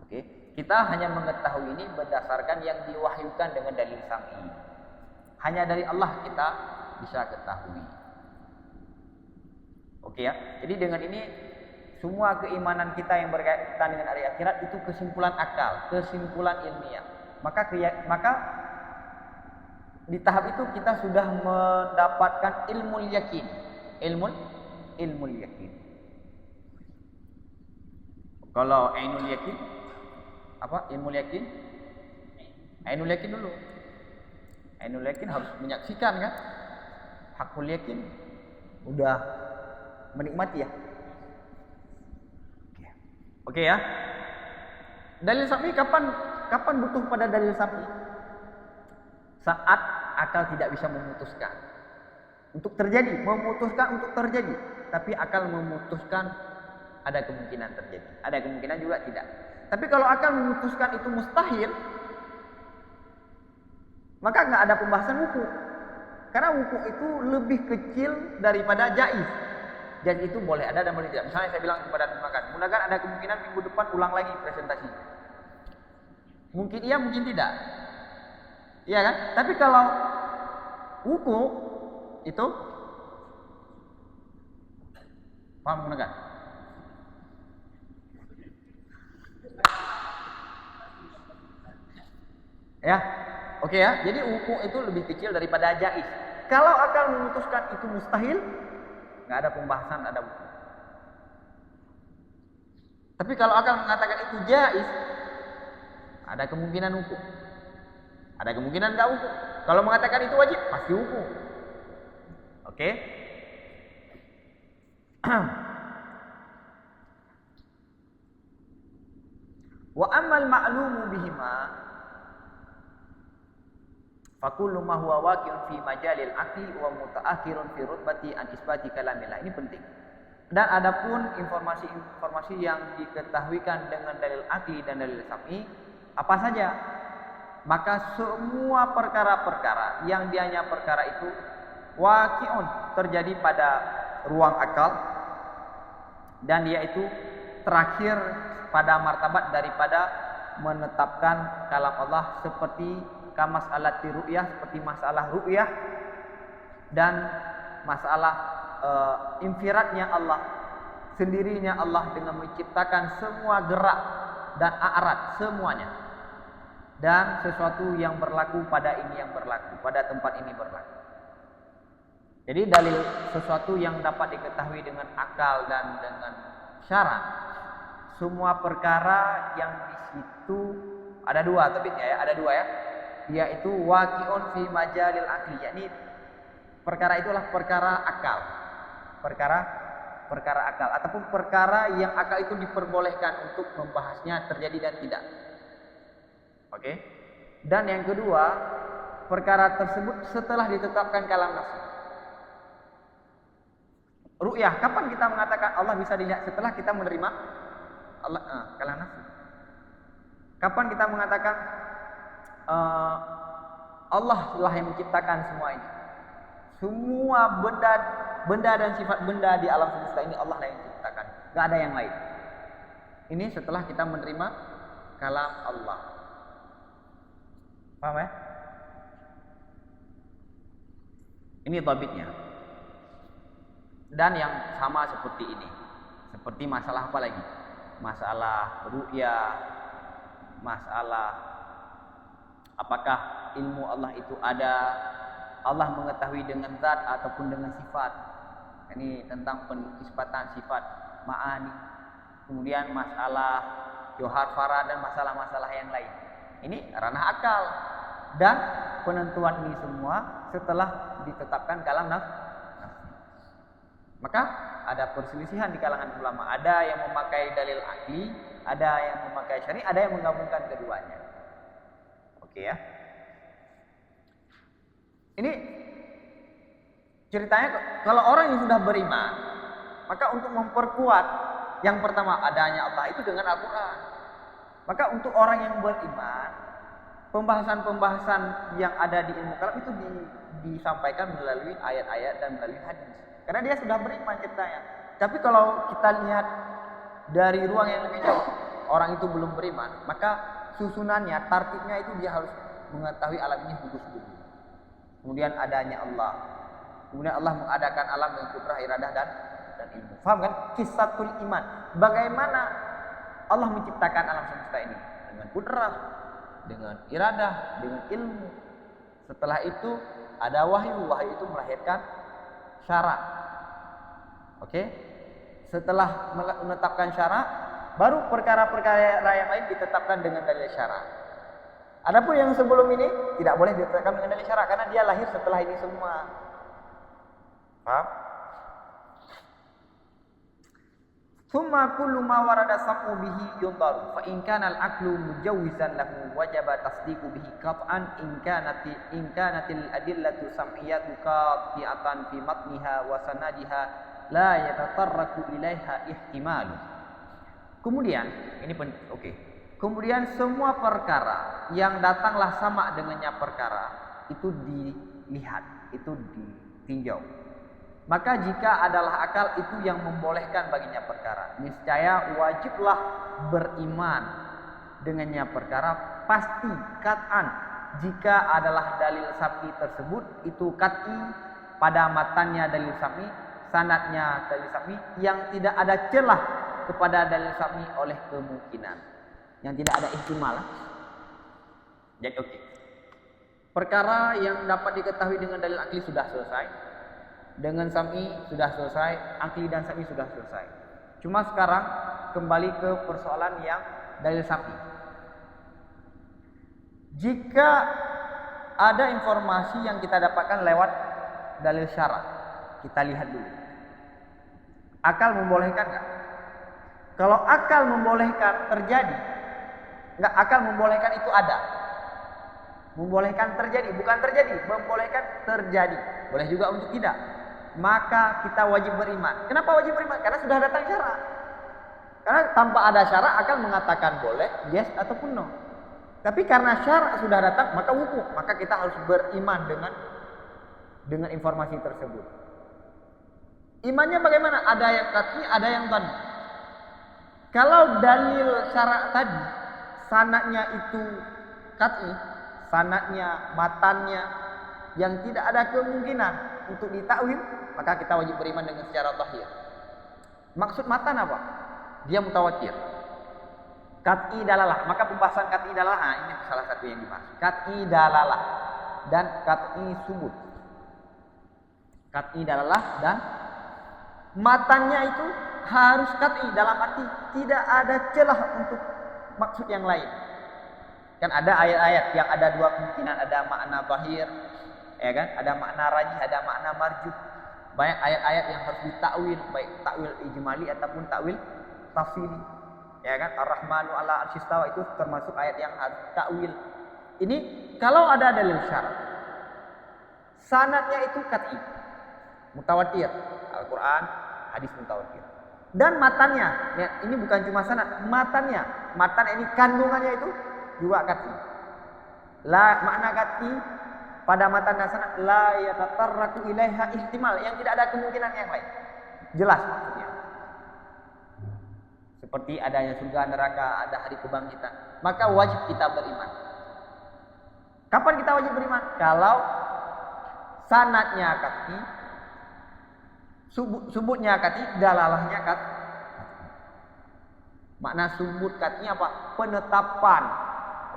Oke, kita hanya mengetahui ini berdasarkan yang diwahyukan dengan dalil sam'i. Hanya dari Allah kita bisa ketahui. Oke ya. Jadi dengan ini semua keimanan kita yang berkaitan dengan hari akhirat itu kesimpulan akal, kesimpulan ilmiah. Maka di tahap itu kita sudah mendapatkan ilmu yakin. Ilmu yakin. Kalau ainul yakin apa? Ilmu yakin? Ainul yakin dulu. Ainul yakin harus menyaksikan kan? Hakul yakin udah menikmati ya. Oke ya. Dalil sam'i kapan butuh pada dalil sam'i? Saat akal tidak bisa memutuskan. Untuk terjadi, memutuskan untuk terjadi. Tapi akal memutuskan ada kemungkinan terjadi. Ada kemungkinan juga tidak. Tapi kalau akal memutuskan itu mustahil, maka nggak ada pembahasan wuku. Karena wuku itu lebih kecil daripada jaiz. Jaiz itu boleh ada dan boleh tidak. Misalnya saya bilang kepada teman-teman, mudah-mudahan ada kemungkinan minggu depan ulang lagi presentasi. Mungkin iya, mungkin tidak. Iya kan? Tapi kalau wuku itu paham kan? Ya, oke ya. Jadi wuku itu lebih kecil daripada jaiz. Kalau akal memutuskan itu mustahil, nggak ada pembahasan ada wuku. Tapi kalau akal mengatakan itu jaiz, ada kemungkinan wuku. Ada kemungkinan nggak wuku. Kalau mengatakan itu wajib, pasti wuku. Oke? Wa ammal ma'lumu bihima fakullu ma huwa waqi'un fi majalil aqli wa mutaakhirun fi rutbati an isbati kalamillah. Ini penting. Dan adapun informasi-informasi yang diketahuikan dengan dalil aqli dan dalil sam'i, apa saja? Maka semua perkara-perkara yang dianya perkara itu waqi'un, terjadi pada ruang akal, dan dia itu terakhir pada martabat daripada menetapkan kalam Allah, seperti kamas'alati ru'yah, seperti masalah ru'yah dan masalah infiradnya Allah, sendirinya Allah dengan menciptakan semua gerak dan a'rad semuanya, dan sesuatu yang berlaku pada ini yang berlaku, pada tempat ini berlaku. Jadi dalil sesuatu yang dapat diketahui dengan akal dan dengan syara. Semua perkara yang di situ ada dua topiknya ya, ada dua ya. Yaitu waqi'un fi majalil aqli, yakni perkara itulah perkara akal. Perkara akal ataupun perkara yang akal itu diperbolehkan untuk membahasnya terjadi dan tidak. Oke. Dan yang kedua, perkara tersebut setelah ditetapkan kalam nafsi. Ru'yah, kapan kita mengatakan Allah bisa dilihat? Setelah kita menerima Allah, kalam nafsi. Kapan kita mengatakan Allah lah yang menciptakan semua ini? Semua benda dan sifat benda di alam semesta ini Allah lah yang menciptakan. Gak ada yang lain. Ini setelah kita menerima kalam Allah. Paham ya? Ini tabitnya. Dan yang sama seperti ini. Seperti masalah apa lagi? Masalah ru'yah, masalah apakah ilmu Allah itu ada, Allah mengetahui dengan zat ataupun dengan sifat. Ini tentang penisbatan sifat ma'ani. Kemudian masalah johar fara dan masalah-masalah yang lain. Ini ranah akal. Dan penentuan ini semua setelah ditetapkan kalam nafsi. Maka ada perselisihan di kalangan ulama. Ada yang memakai dalil akli, ada yang memakai syari, ada yang menggabungkan keduanya. Oke ya. Ini ceritanya kalau orang yang sudah beriman, maka untuk memperkuat yang pertama adanya Allah itu dengan Al-Quran. Maka untuk orang yang beriman, pembahasan-pembahasan yang ada di ilmu kalam itu disampaikan melalui ayat-ayat dan melalui hadis. Karena dia sudah beriman ceritanya. Tapi kalau kita lihat dari ruang yang lebih jauh, orang itu belum beriman, maka susunannya, tartibnya itu dia harus mengetahui alam ini khusus-khusus. Kemudian adanya Allah. Kemudian Allah mengadakan alam dengan kudrah, iradah dan ilmu. Faham kan? Kisatul iman. Bagaimana Allah menciptakan alam semesta ini? Dengan kudrah, dengan iradah, dengan ilmu. Setelah itu ada wahyu. Wahyu itu melahirkan syarak. Oke? Setelah menetapkan syarak, baru perkara-perkara yang lain ditetapkan dengan dalil syarak. Adapun yang sebelum ini tidak boleh ditetapkan dengan dalil syarak karena dia lahir setelah ini semua. Paham? Thumma kullu ma warada sam'u bihi yundaru fa in kana al-aqlu mujawwizan lahu wajaba tasdiqu bihi qat'an in kanatil adillatu sam'iyatu qati'atan fi matniha wa sanadiha la yatatarraku ilaiha ihtimalu. Kemudian ini Kemudian semua perkara yang datanglah sama dengannya perkara itu dilihat, itu ditinjau. Maka jika adalah akal itu yang membolehkan baginya perkara, niscaya wajiblah beriman dengannya perkara pasti qat'an jika adalah dalil sam'i tersebut itu qat'i pada matannya dalil sam'i, sanadnya dalil sam'i yang tidak ada celah kepada dalil sam'i oleh kemungkinan, yang tidak ada ihtimal. Jadi perkara yang dapat diketahui dengan dalil akli sudah selesai. Dengan sam'i sudah selesai, akli dan sam'i sudah selesai. Cuma sekarang kembali ke persoalan yang dalil sam'i. Jika ada informasi yang kita dapatkan lewat dalil syara', kita lihat dulu. Akal membolehkan enggak? Kalau akal membolehkan terjadi, enggak, akal membolehkan itu ada. Membolehkan terjadi, bukan terjadi, membolehkan terjadi. Boleh juga untuk tidak. Maka kita wajib beriman. Kenapa wajib beriman? Karena sudah datang syara'. Karena tanpa ada syara' akal mengatakan boleh, yes ataupun no. Tapi karena syara' sudah datang, maka hukum. Maka kita harus beriman dengan informasi tersebut. Imannya bagaimana? Ada yang qat'i, ada yang dhanni. Kalau dalil syara' tadi sanadnya itu qat'i, sanadnya, matannya yang tidak ada kemungkinan untuk ditakwil, maka kita wajib beriman dengan secara zahir. Maksud matan apa? Dia mutawatir. Qat'i dalalah. Maka pembahasan qat'i dalalah ini salah satu yang dibahas. Qat'i dalalah dan qat'i subut. Qat'i dalalah dan matannya itu harus qat'i dalam arti tidak ada celah untuk maksud yang lain. Kan ada ayat-ayat yang ada dua kemungkinan, ada makna zahir, ya kan? Ada makna rajih, ada makna marjuh. Banyak ayat-ayat yang harus ditakwil, baik takwil ijmali ataupun takwil tafsiri. Ya kan? Ar-Rahmanu 'ala arsy istawa itu termasuk ayat yang harus takwil. Ini kalau ada dalil syara'. Sanadnya itu qat'i. Mutawatir. Al-Qur'an, hadis mutawatir. Dan matannya, ya, ini bukan cuma sanad, matannya. Matan ini kandungannya itu juga qat'i. La makna qat'i pada matan dan sanad la yatatarraku ilaiha ihtimal, yang tidak ada kemungkinan yang lain. Jelas maksudnya. Seperti adanya surga neraka, ada hari kebangkitan. Maka wajib kita beriman. Kapan kita wajib beriman? Kalau sanadnya qat'i, subutnya qat'i, dalalahnya qat'i. Makna subut qat'i apa? Penetapan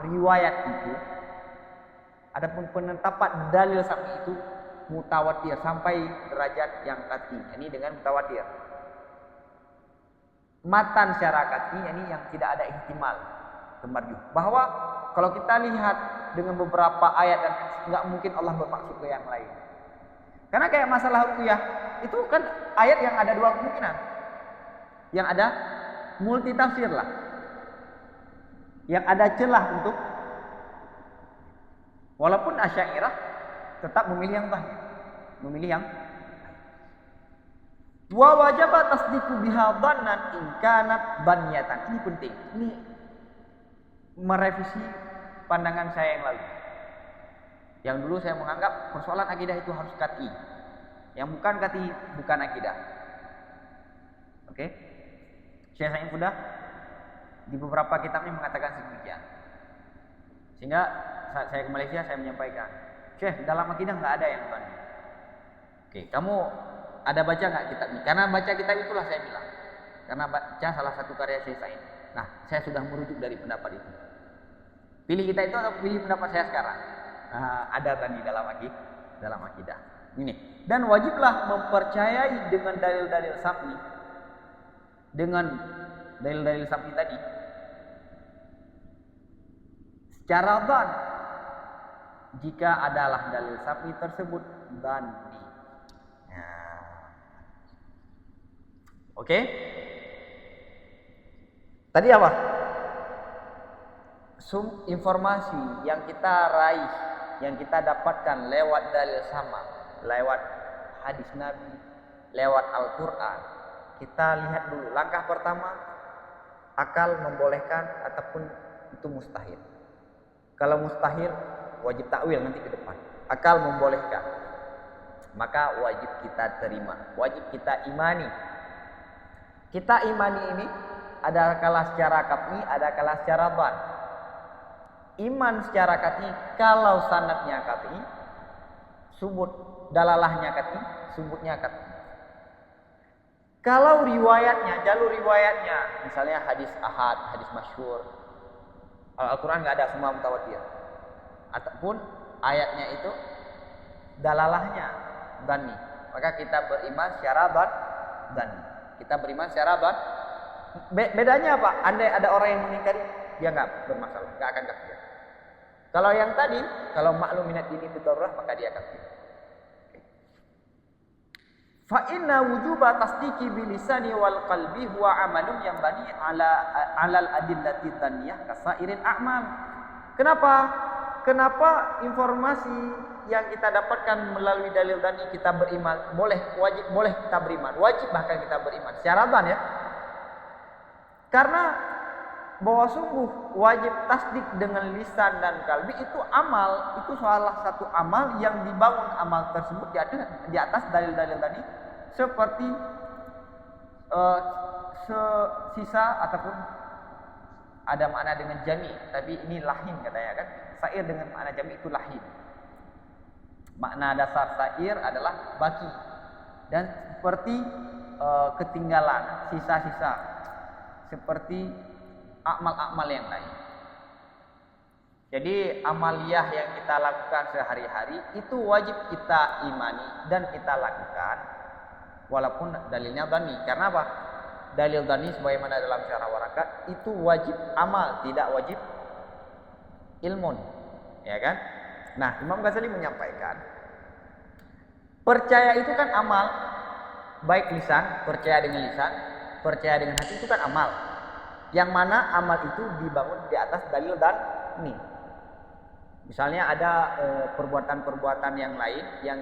riwayat itu. Adapun penetapan dalil sam'i itu mutawatir sampai derajat yang qat'i. Ini dengan mutawatir. Matan secara qat'i ini yang tidak ada ihtimal, kemarjuh. Bahwa kalau kita lihat dengan beberapa ayat dan enggak mungkin Allah bermaksud ke yang lain. Karena kayak masalah ruqyah itu kan ayat yang ada dua kemungkinan. Yang ada multi tafsir lah. Yang ada celah untuk, walaupun Asy'ariyah tetap memilih yang zahir, memilih yang wa wajaba tasdiqu biha dhannan in kanat dhaniyatan. Ini penting. Ini merevisi pandangan saya yang lalu. Yang dulu saya menganggap persoalan akidah itu harus qat'i. Yang bukan qat'i bukan akidah. Oke? Syekh Sa'id Fudah di beberapa kitabnya mengatakan sedemikian. Sehingga saat saya ke Malaysia saya menyampaikan, Syekh, dalam akidah enggak ada yang dhanni. Oke, kamu ada baca enggak kitab ini? Karena baca kitab itulah saya bilang. Karena baca salah satu karya Syekh Sa'id. Nah, saya sudah merujuk dari pendapat itu. Pilih kita itu atau pilih pendapat saya sekarang? Ada tadi dalam akidah. Ini. Dan wajiblah mempercayai dengan dalil-dalil sam'i. Dengan dalil-dalil sam'i tadi. Secara dhan. Jika adalah dalil sam'i tersebut dhanni. Oke? Tadi apa? Informasi yang kita raih, yang kita dapatkan lewat dalil sama, lewat hadis Nabi, lewat Al-Quran. Kita lihat dulu. Langkah pertama, akal membolehkan ataupun itu mustahil. Kalau mustahil, wajib takwil nanti ke depan. Akal membolehkan, maka wajib kita terima, wajib kita imani. Kita imani ini ada kala secara qat'i, ada kala secara dhan. Iman secara qat'i kalau sanadnya qat'i, subut dalalahnya qat'i, subutnya qat'i. Kalau riwayatnya, jalur riwayatnya, misalnya hadis ahad, hadis masyhur, Al-Quran nggak ada semua mutawatir, ataupun ayatnya itu dalalahnya dhanni, maka kita beriman secara dhanni. Kita beriman secara dhanni. Bedanya apa? Andai ada orang yang mengingkari, dia nggak bermasalah, nggak akan kafir. Kalau yang tadi, kalau maklum minat dini bidarurah, maka dia kafir. Fa inna wujuba tasdiqi bilisani wal qalbi huwa amalun yang bani alal adillati dhaniyah kasairin a'mal. Kenapa informasi yang kita dapatkan melalui dalil dhani kita beriman, boleh kita beriman, wajib bahkan kita beriman secara dhan ya. Karena bahwa sungguh wajib tasdik dengan lisan dan kalbi itu amal, itu salah satu amal yang dibangun amal tersebut di atas dalil-dalil tadi, seperti sisa ataupun ada makna dengan jami, tapi ini lahin katanya kan, sair dengan makna jami itu lahin. Makna dasar sair adalah baki dan seperti ketinggalan, sisa-sisa, seperti amal-amal yang lain. Jadi amaliyah yang kita lakukan sehari-hari itu wajib kita imani dan kita lakukan walaupun dalilnya dhani. Karena apa? Dalil dhani sebagaimana dalam syarah warakat itu wajib amal, tidak wajib ilmun. Ya kan? Nah, Imam Ghazali menyampaikan percaya itu kan amal, baik lisan, percaya dengan lisan, percaya dengan hati itu kan amal. Yang mana amal itu dibangun di atas dalil dan ini. Misalnya ada perbuatan-perbuatan yang lain yang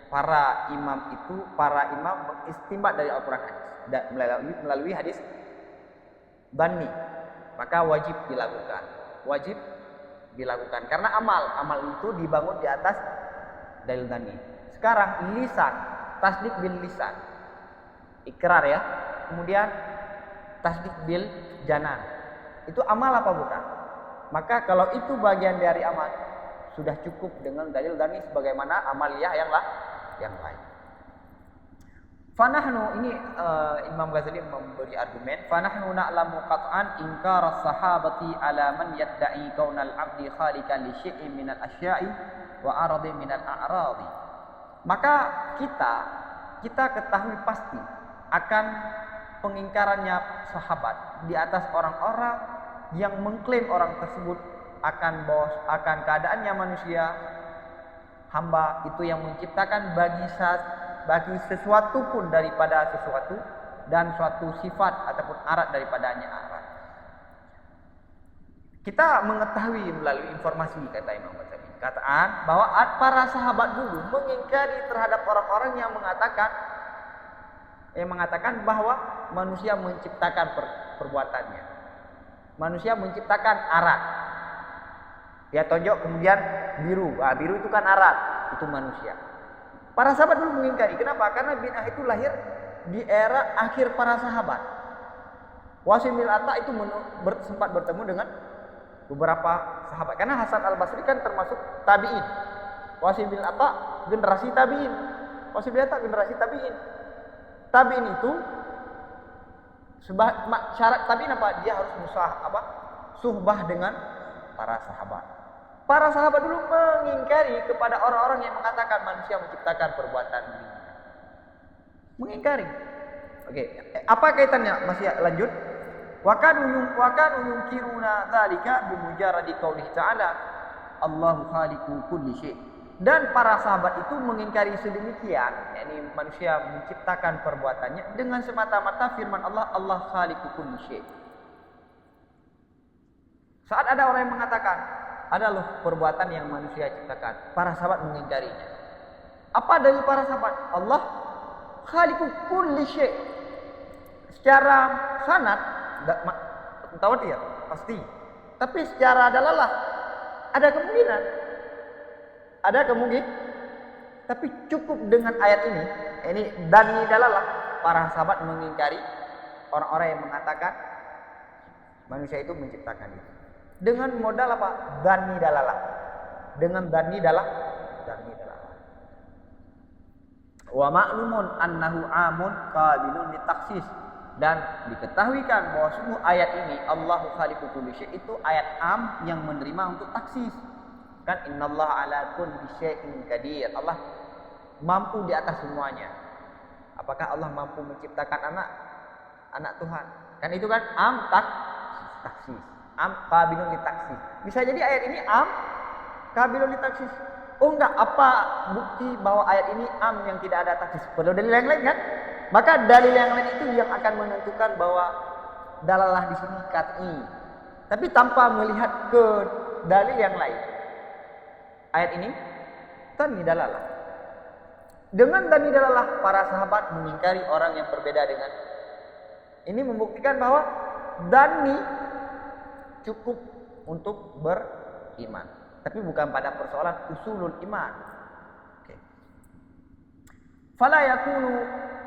para imam mengistimbat dari Al-Quran hadis melalui hadis dhanni, maka wajib dilakukan karena amal itu dibangun di atas dalil dhanni. Sekarang lisan, tasdik bil lisan, ikrar ya, kemudian tasdik bil janan, itu amal apa bukan? Maka kalau itu bagian dari amal, sudah cukup dengan dalil dhanni sebagaimana amaliyah yang lain. Fanahnu ini Imam Ghazali memberi argumen, fanahnu na'lamu qat'an inkar as-sahabati ala man yadda'i kaunal 'abdi khaliqan li syai'in minal asya'i wa aradi minal a'radi. Maka kita ketahui pasti akan pengingkarannya sahabat di atas orang-orang yang mengklaim orang tersebut akan keadaannya manusia hamba itu yang menciptakan bagi sesuatu pun daripada sesuatu dan suatu sifat ataupun arat daripadanya arat. Kita mengetahui melalui informasi kata Imam Ghazali, kataan bahwa para sahabat dulu mengingkari terhadap orang-orang yang mengatakan bahwa manusia menciptakan perbuatannya. Manusia menciptakan arat. Dia tonjok kemudian biru. Biru itu kan arat, itu manusia. Para sahabat dulu mengingkari. Kenapa? Karena bid'ah itu lahir di era akhir para sahabat. Wasim bin Atta itu sempat bertemu dengan beberapa sahabat. Karena Hasan al-Basri kan termasuk tabi'in. Wasim bin Atta generasi tabi'in. Wasim bin Atta generasi tabi'in. Tabi'in itu syarat tabi'in apa? Dia harus suhbah dengan para sahabat. Para sahabat dulu mengingkari kepada orang-orang yang mengatakan manusia menciptakan perbuatan dirinya. Mengingkari. Oke, apa kaitannya? Masih lanjut. Wa kanu yunkiruna dzalika bi mujarradi qaulihi ta'ala Allahu khaliqu kulli syai'. Dan para sahabat itu mengingkari sedemikian, yakni manusia menciptakan perbuatannya dengan semata-mata firman Allah khaliqu kulli syai'. Saat ada orang yang mengatakan, ada loh perbuatan yang manusia ciptakan, para sahabat mengingkarinya. Apa dalil para sahabat? Allah khaliqu kulli syai'. Secara sanad tahu dia pasti. Tapi secara dalalah ada kemungkinan. Ada kemungkinan. Tapi cukup dengan ayat ini dani dalalah para sahabat mengingkari orang-orang yang mengatakan manusia itu menciptakan itu. Dengan modal apa? Dani dalalah. Dengan dani dalalah. Wa ma'lumun annahu amun qabilun litaksis, dan diketahuikan bahwa sungguh ayat ini Allahu khaliqu kulli syai' itu ayat am yang menerima untuk taksis. Kan innallaha ala kulli syai'in qadir. Allah mampu di atas semuanya. Apakah Allah mampu menciptakan anak Tuhan? Kan itu kan am taksis. Am qabilun litaksis. Bisa jadi ayat ini am qabilun litaksis. Oh enggak, apa bukti bahwa ayat ini am yang tidak ada taksis? Perlu dalil yang lain kan? Maka dalil yang lain itu yang akan menentukan bahwa dalalah di sini qat'i. Tapi tanpa melihat ke dalil yang lain. Ayat ini dani dalalah. Dengan dani dalalah para sahabat mengingkari orang yang berbeda dengan ini, membuktikan bahwa dani cukup untuk beriman. Tapi bukan pada persoalan usulul iman. Okay. Fala yakunu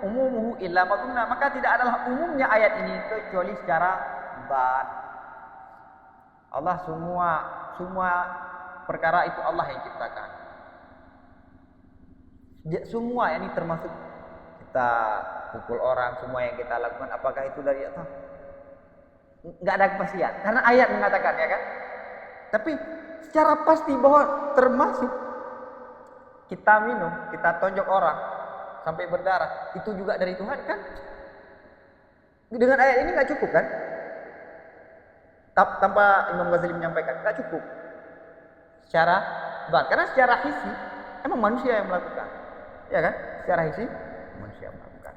umumuhu illa madunna, maka tidak adalah umumnya ayat ini kecuali secara bad. Allah semua perkara itu Allah yang ciptakan. Semua ini termasuk kita pukul orang, semua yang kita lakukan apakah itu dari Allah? Enggak ada kepastian karena ayat mengatakan, ya kan? Tapi secara pasti bahwa termasuk kita minum, kita tonjok orang sampai berdarah, itu juga dari Tuhan kan? Dengan ayat ini nggak cukup kan? Tanpa Imam Ghazali menyampaikan nggak cukup. Secara karena secara hisi emang manusia yang melakukan, ya kan? Secara hisi manusia yang melakukan.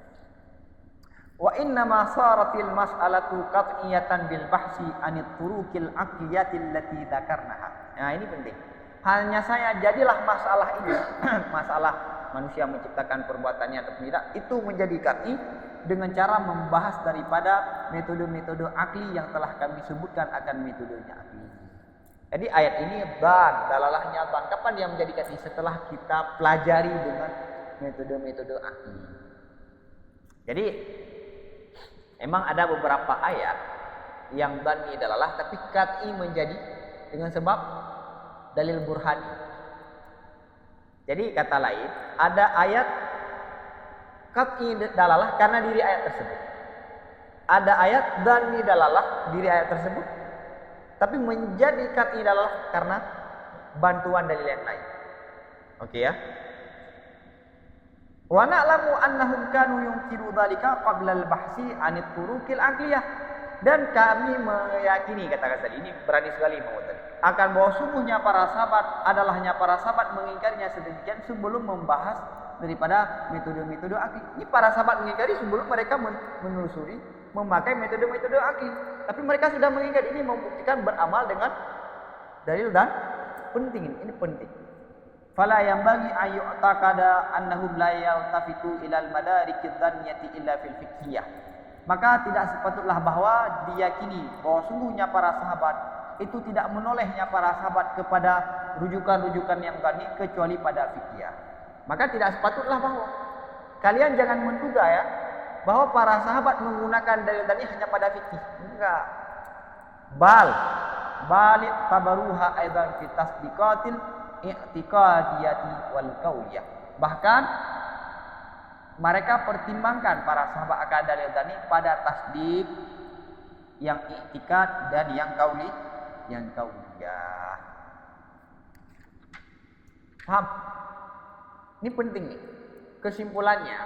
Wa inna ma saratil mas'alatu qat'iyatan bil bahsi anit turukil aqliyatil lati dzakarnaha. Nah, ini penting. Hanya saya jadilah masalah ini, masalah manusia menciptakan perbuatannya atau tidak, itu menjadi qat'i dengan cara membahas daripada metode-metode akli yang telah kami sebutkan akan metodenya akli. Jadi ayat ini dalalahnya kapan dia menjadi qat'i? Setelah kita pelajari dengan metode-metode akli. Jadi emang ada beberapa ayat yang dani dalalah tapi qat'i menjadi dengan sebab dalil burhani. Jadi kata lain, ada ayat qat'i dalalah karena diri ayat tersebut. Ada ayat dani dalalah diri ayat tersebut, tapi menjadi qat'i dalalah karena bantuan dalil yang lain. Oke ya. Wa na'lamu annahum kanu yunkiru dzalika qabla al-bahsi 'anit turukil aqliyah. Dan kami meyakini, kata Ghazali, ini berani sekali mengutarakan, akan bahwa sungguhnya para sahabat adalahnya para sahabat mengingkarinya sedemikian sebelum membahas daripada metode-metode akli. Ini para sahabat mengingkari sebelum mereka menelusuri memakai metode-metode akli. Tapi mereka sudah mengingkari, ini membuktikan beramal dengan dalil dan penting ini penting. Fala yang bagi ayu takada annahum la yaltafitu ilal madarikid dhaniyati illa fil fiqhiyah. Maka tidak sepatutlah bahwa diyakini bahwa sungguhnya para sahabat itu tidak menolehnya para sahabat kepada rujukan-rujukan yang dhani kecuali pada fikih. Maka tidak sepatutlah bahwa kalian jangan menduga ya bahwa para sahabat menggunakan dalil dhani hanya pada fikih. Enggak. Balik tabaruha aidan fi tasdiqatil i'tiqadiyati wal qauliyah. Bahkan mereka pertimbangkan para sahabat akan dalil dhani pada tasdik yang i'tikad dan yang qauliyah. Paham? Ini penting nih. Kesimpulannya,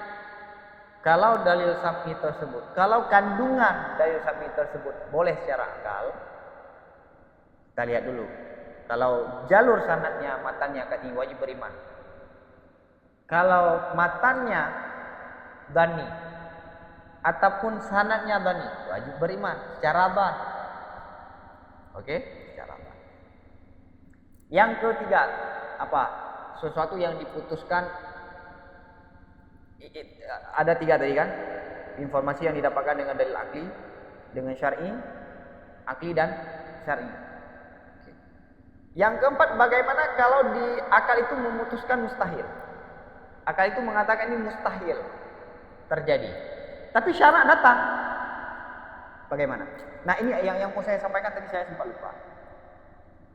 kalau dalil sam'i tersebut, kalau kandungan dalil sam'i tersebut boleh secara akal, kita lihat dulu. Kalau jalur sanadnya, matannya katanya wajib beriman. Kalau matannya dhani ataupun sanadnya dhani, wajib beriman secara dhani. Oke? syaratan. Yang ketiga, apa? Sesuatu yang diputuskan, ada tiga tadi kan? Informasi yang didapatkan dengan dalil akli, dengan syar'i, akli dan syar'i. Yang keempat, bagaimana kalau di akal itu memutuskan mustahil? Akal itu mengatakan ini mustahil terjadi. Tapi syarak datang. Bagaimana? Nah, ini yang mau saya sampaikan tadi, saya sempat lupa.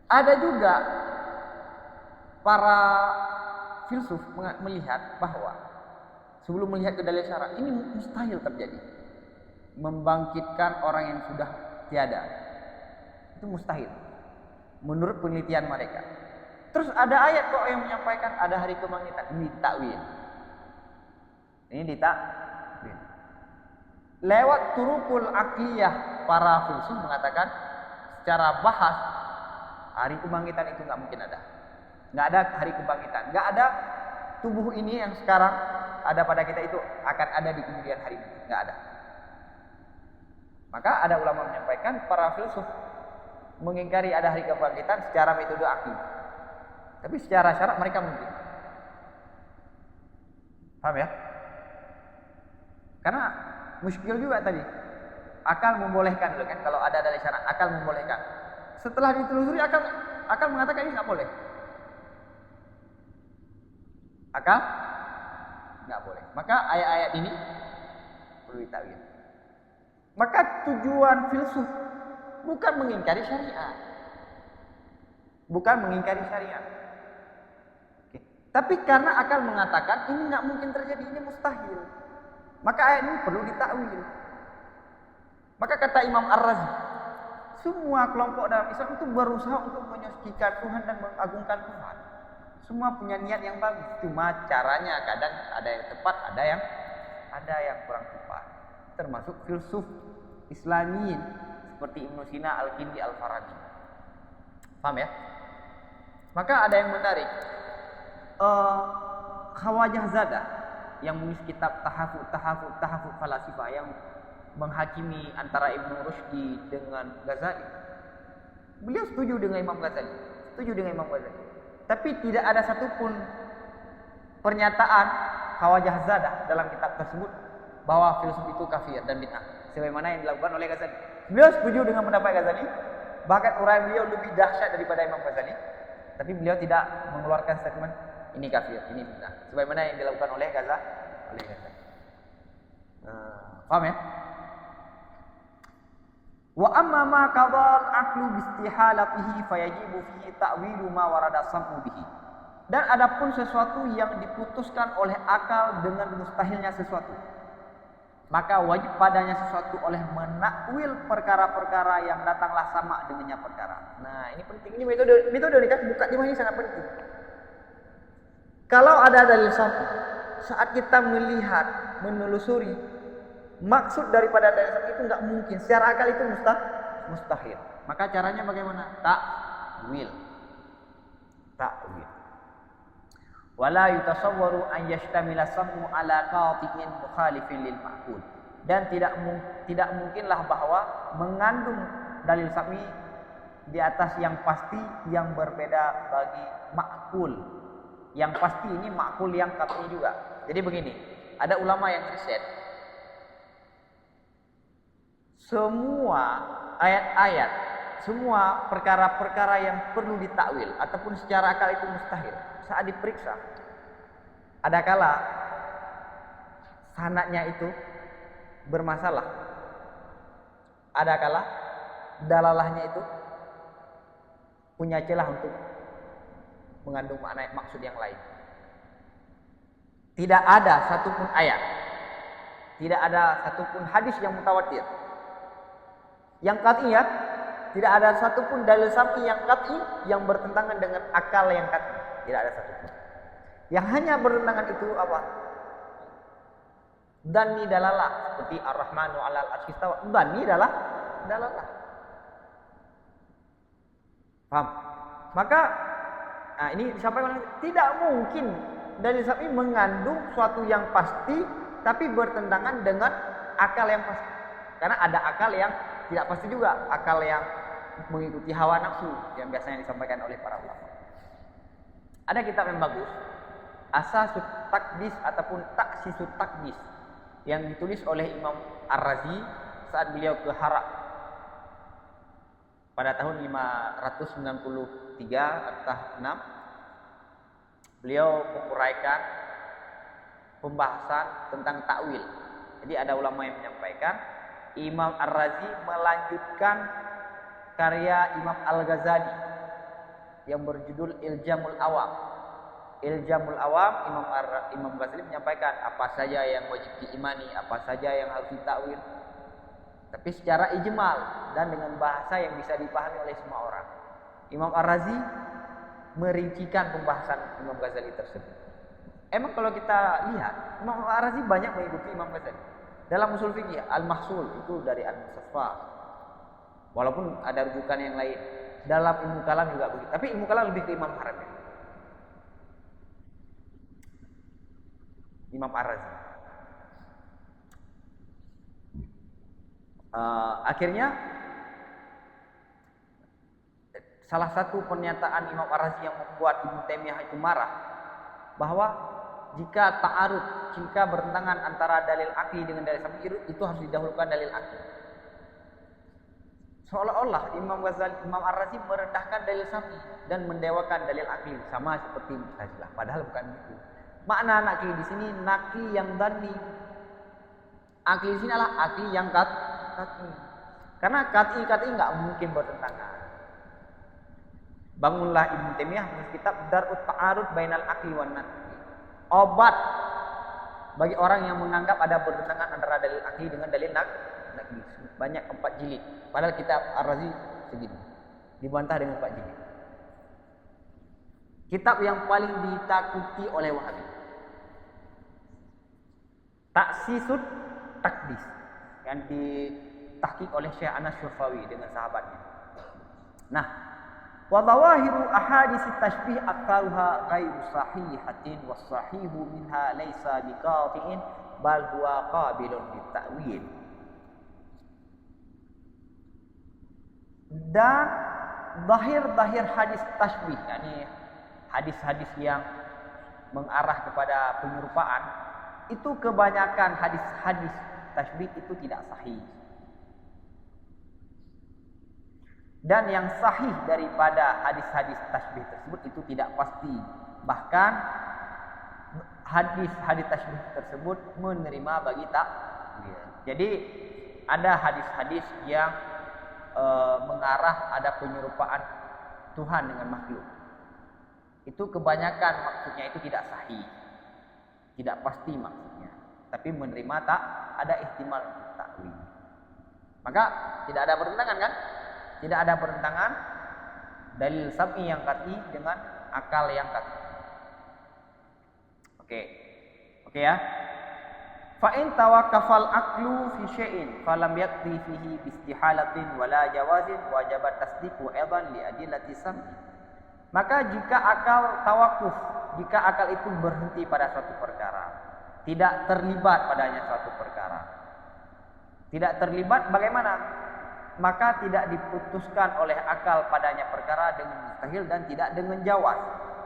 Ada juga para filsuf melihat bahwa sebelum melihat ke dalil syarak, ini mustahil terjadi. Membangkitkan orang yang sudah tiada. Itu mustahil. Menurut penelitian mereka. Terus ada ayat kok yang menyampaikan ada hari kebangkitan. Ini takwil. Ini ditakwil. Lewat turukul akliyah, para filsuf mengatakan secara bahas hari kebangkitan itu nggak mungkin ada. Nggak ada hari kebangkitan. Nggak ada tubuh ini yang sekarang ada pada kita itu akan ada di kemudian hari ini. Nggak ada. Maka ada ulama menyampaikan para filsuf mengingkari ada hari kebangkitan secara metode akli. Tapi secara syarak mereka mungkin. Paham ya? Karena muskil juga tadi. Akal membolehkan dulu kan, kalau ada dari syarak akal membolehkan. Setelah ditelusuri akal mengatakan ini nggak boleh. Akal nggak boleh. Maka ayat-ayat ini perlu ditakwil. Maka tujuan filsuf bukan mengingkari syariat. Bukan mengingkari syariat. Oke. Tapi karena akal mengatakan ini nggak mungkin terjadi, ini mustahil. Maka ayat ini perlu ditakwil. Maka kata Imam Ar-Razi, semua kelompok dalam Islam itu berusaha untuk menyucikan Tuhan dan mengagungkan Tuhan. Semua punya niat yang bagus. Cuma caranya kadang ada yang tepat, ada yang kurang tepat. Termasuk filsuf Islamiyin seperti Ibnu Sina, Al-Kindi, Al-Farabi. Paham ya? Maka ada yang menarik. Khawajah Zadah yang menulis kitab Tahafut Falasifah yang menghakimi antara Ibnu Rushdi dengan Ghazali. Beliau setuju dengan Imam Ghazali. Tapi tidak ada satupun pernyataan Khawajah Zadah dalam kitab tersebut bahwa filsuf itu kafir dan bid'ah, sebagaimana yang dilakukan oleh Ghazali. Beliau setuju dengan pendapat Ghazali, bahkan uraian beliau lebih dahsyat daripada Imam Ghazali, tapi beliau tidak mengeluarkan statement ini kafir, ini bid'ah, sebagaimana yang dilakukan oleh Ghazali. Paham ya? Wa amma ma qadal aqlu bi istihalatihi fayajibu fihi ta'wilu ma warada sam'u bihi. Dan adapun sesuatu yang diputuskan oleh akal dengan mustahilnya sesuatu, maka wajib padanya sesuatu oleh menakwil perkara-perkara yang datanglah sama dengannya perkara. Nah, ini penting. Ini metode nikah buka lima ini sangat penting. Kalau ada dalil satu, saat kita melihat, menelusuri maksud daripada dalil satu itu nggak mungkin. Secara akal itu mustahil. Maka caranya bagaimana? Takwil. Wala yutasawwaru an yashtamila sam'u ala qati'in mukhalifin lil ma'qul. Dan tidak mungkinlah bahwa mengandung dalil sam'i di atas yang pasti yang berbeda bagi ma'qul. Yang pasti ini ma'qul yang qat'i juga. Jadi begini, ada ulama yang riset semua ayat-ayat, semua perkara-perkara yang perlu ditakwil ataupun secara akal itu mustahil, saat diperiksa, ada kala sanadnya itu bermasalah, ada kala dalalahnya itu punya celah untuk mengandung makna maksud yang lain. Tidak ada satupun ayat, tidak ada satupun hadis yang mutawatir yang qat'i, ya, tidak ada satupun dalil sam'i yang qat'i yang bertentangan dengan akal yang qat'i. Tidak ada satupun. Yang hanya bertentangan itu apa? Dhanni dalalah, seperti Ar-Rahmanu 'alal 'arsy istawa. Dhanni dalalah. Paham? Maka ini disampaikan, tidak mungkin dalil sam'i mengandung suatu yang pasti tapi bertentangan dengan akal yang pasti. Karena ada akal yang tidak pasti juga, akal yang mengikuti hawa nafsu yang biasanya disampaikan oleh para ulama. Ada kitab yang bagus, Asasut Takdis ataupun Taksisut Takdis, yang ditulis oleh Imam Ar-Razi saat beliau ke Harak pada tahun 593 atau 6. Beliau menguraikan pembahasan tentang takwil. Jadi ada ulama yang menyampaikan, Imam Ar-Razi melanjutkan karya Imam Al-Ghazali yang berjudul Iljamul Awam. Iljamul Awam, Imam Ghazali menyampaikan apa saja yang wajib diimani, apa saja yang harus ditakwil, tapi secara ijmal dan dengan bahasa yang bisa dipahami oleh semua orang. Imam Ar-Razi merincikan pembahasan Imam Ghazali tersebut. Emang kalau kita lihat, Imam Ar-Razi banyak mengikuti Imam Ghazali. Dalam usul fikih, Al-Mahsul itu dari Al-Musaffa. Walaupun ada rujukan yang lain. Dalam ilmu kalam juga begitu. Tapi ilmu kalam lebih ke Imam Haramain. Imam Ar-Razi. Akhirnya salah satu pernyataan Imam Ar-Razi yang membuat Ibnu Taimiyah itu marah, bahwa jika ta'arud, jika bertentangan antara dalil akli dengan dalil sam'i, itu harus didahulukan dalil akli. Seolah-olah Imam Ar-Razi merendahkan dalil sam'i dan mendewakan dalil akli, sama seperti Mu'tazilah. Padahal bukan itu. Makna nakli di sini nakli yang dhanni. Akli di sini adalah akli yang kat'i. Karena kat'i nggak mungkin bertentangan. Bangunlah Ibnu Taimiyah menulis kitab Dar'ut Ta'arud Bainal Akli wan Naqli. Obat bagi orang yang menganggap ada bertentangan antara dalil akli dengan dalil naqli. Banyak 4 jilid. Padahal kitab Ar-Razi segini. Dibantah dengan 4 jilid. Kitab yang paling ditakuti oleh Wahabi. Taksisut Takdis yang ditahqiq oleh Syekh Anas Syurfawi dengan sahabatnya. Nah, wa dhawahiru ahadits tashbih aktsaruha ghairu sahihatin was sahihu minha laisa biqatiin bal huwa qabilun litta'wil. Dan zahir-zahir hadis tashbih, yakni hadis-hadis yang mengarah kepada penyerupaan, itu kebanyakan hadis-hadis tashbih itu tidak sahih. Dan yang sahih daripada hadis-hadis tashbih tersebut itu tidak pasti. Bahkan hadis-hadis tashbih tersebut menerima bagi takwil. Jadi ada hadis-hadis yang mengarah ada penyerupaan Tuhan dengan makhluk. Itu kebanyakan maksudnya itu tidak sahih. Tidak pasti maksudnya. Tapi menerima ada ihtimal takwil. Maka tidak ada pertentangan kan? Tidak ada pertentangan dalil sam'i yang qat'i dengan akal yang qat'i. Oke ya. Fa in tawaqqafal aqlu fi syai'in falam yaqdi fihi bi istihalatin wala jawazin wajabat tasdiqu aidan li adillati sam'i. Maka jika akal tawakuf, jika akal itu berhenti pada suatu perkara, tidak terlibat padanya suatu perkara. Tidak terlibat bagaimana? Maka tidak diputuskan oleh akal padanya perkara dengan mustahil dan tidak dengan jawaz.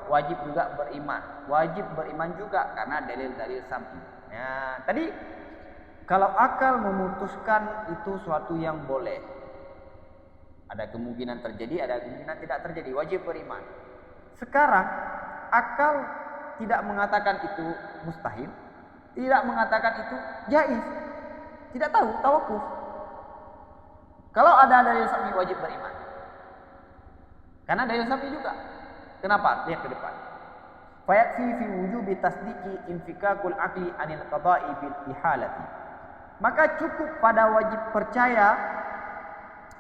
Wajib juga beriman. Wajib beriman juga karena dalil-dalil sam'i. Ya, tadi kalau akal memutuskan itu suatu yang boleh, ada kemungkinan terjadi, ada kemungkinan tidak terjadi, wajib beriman. Sekarang akal tidak mengatakan itu mustahil, tidak mengatakan itu jaiz, tidak tahu, tawakuf. Kalau ada dalil sam'i wajib beriman. Karena dalil sam'i juga. Kenapa? Lihat ke depan. Fayakfi fi wujubi tasdiqi infikakul aqli anil qada'i bil ihalati. Maka cukup pada wajib percaya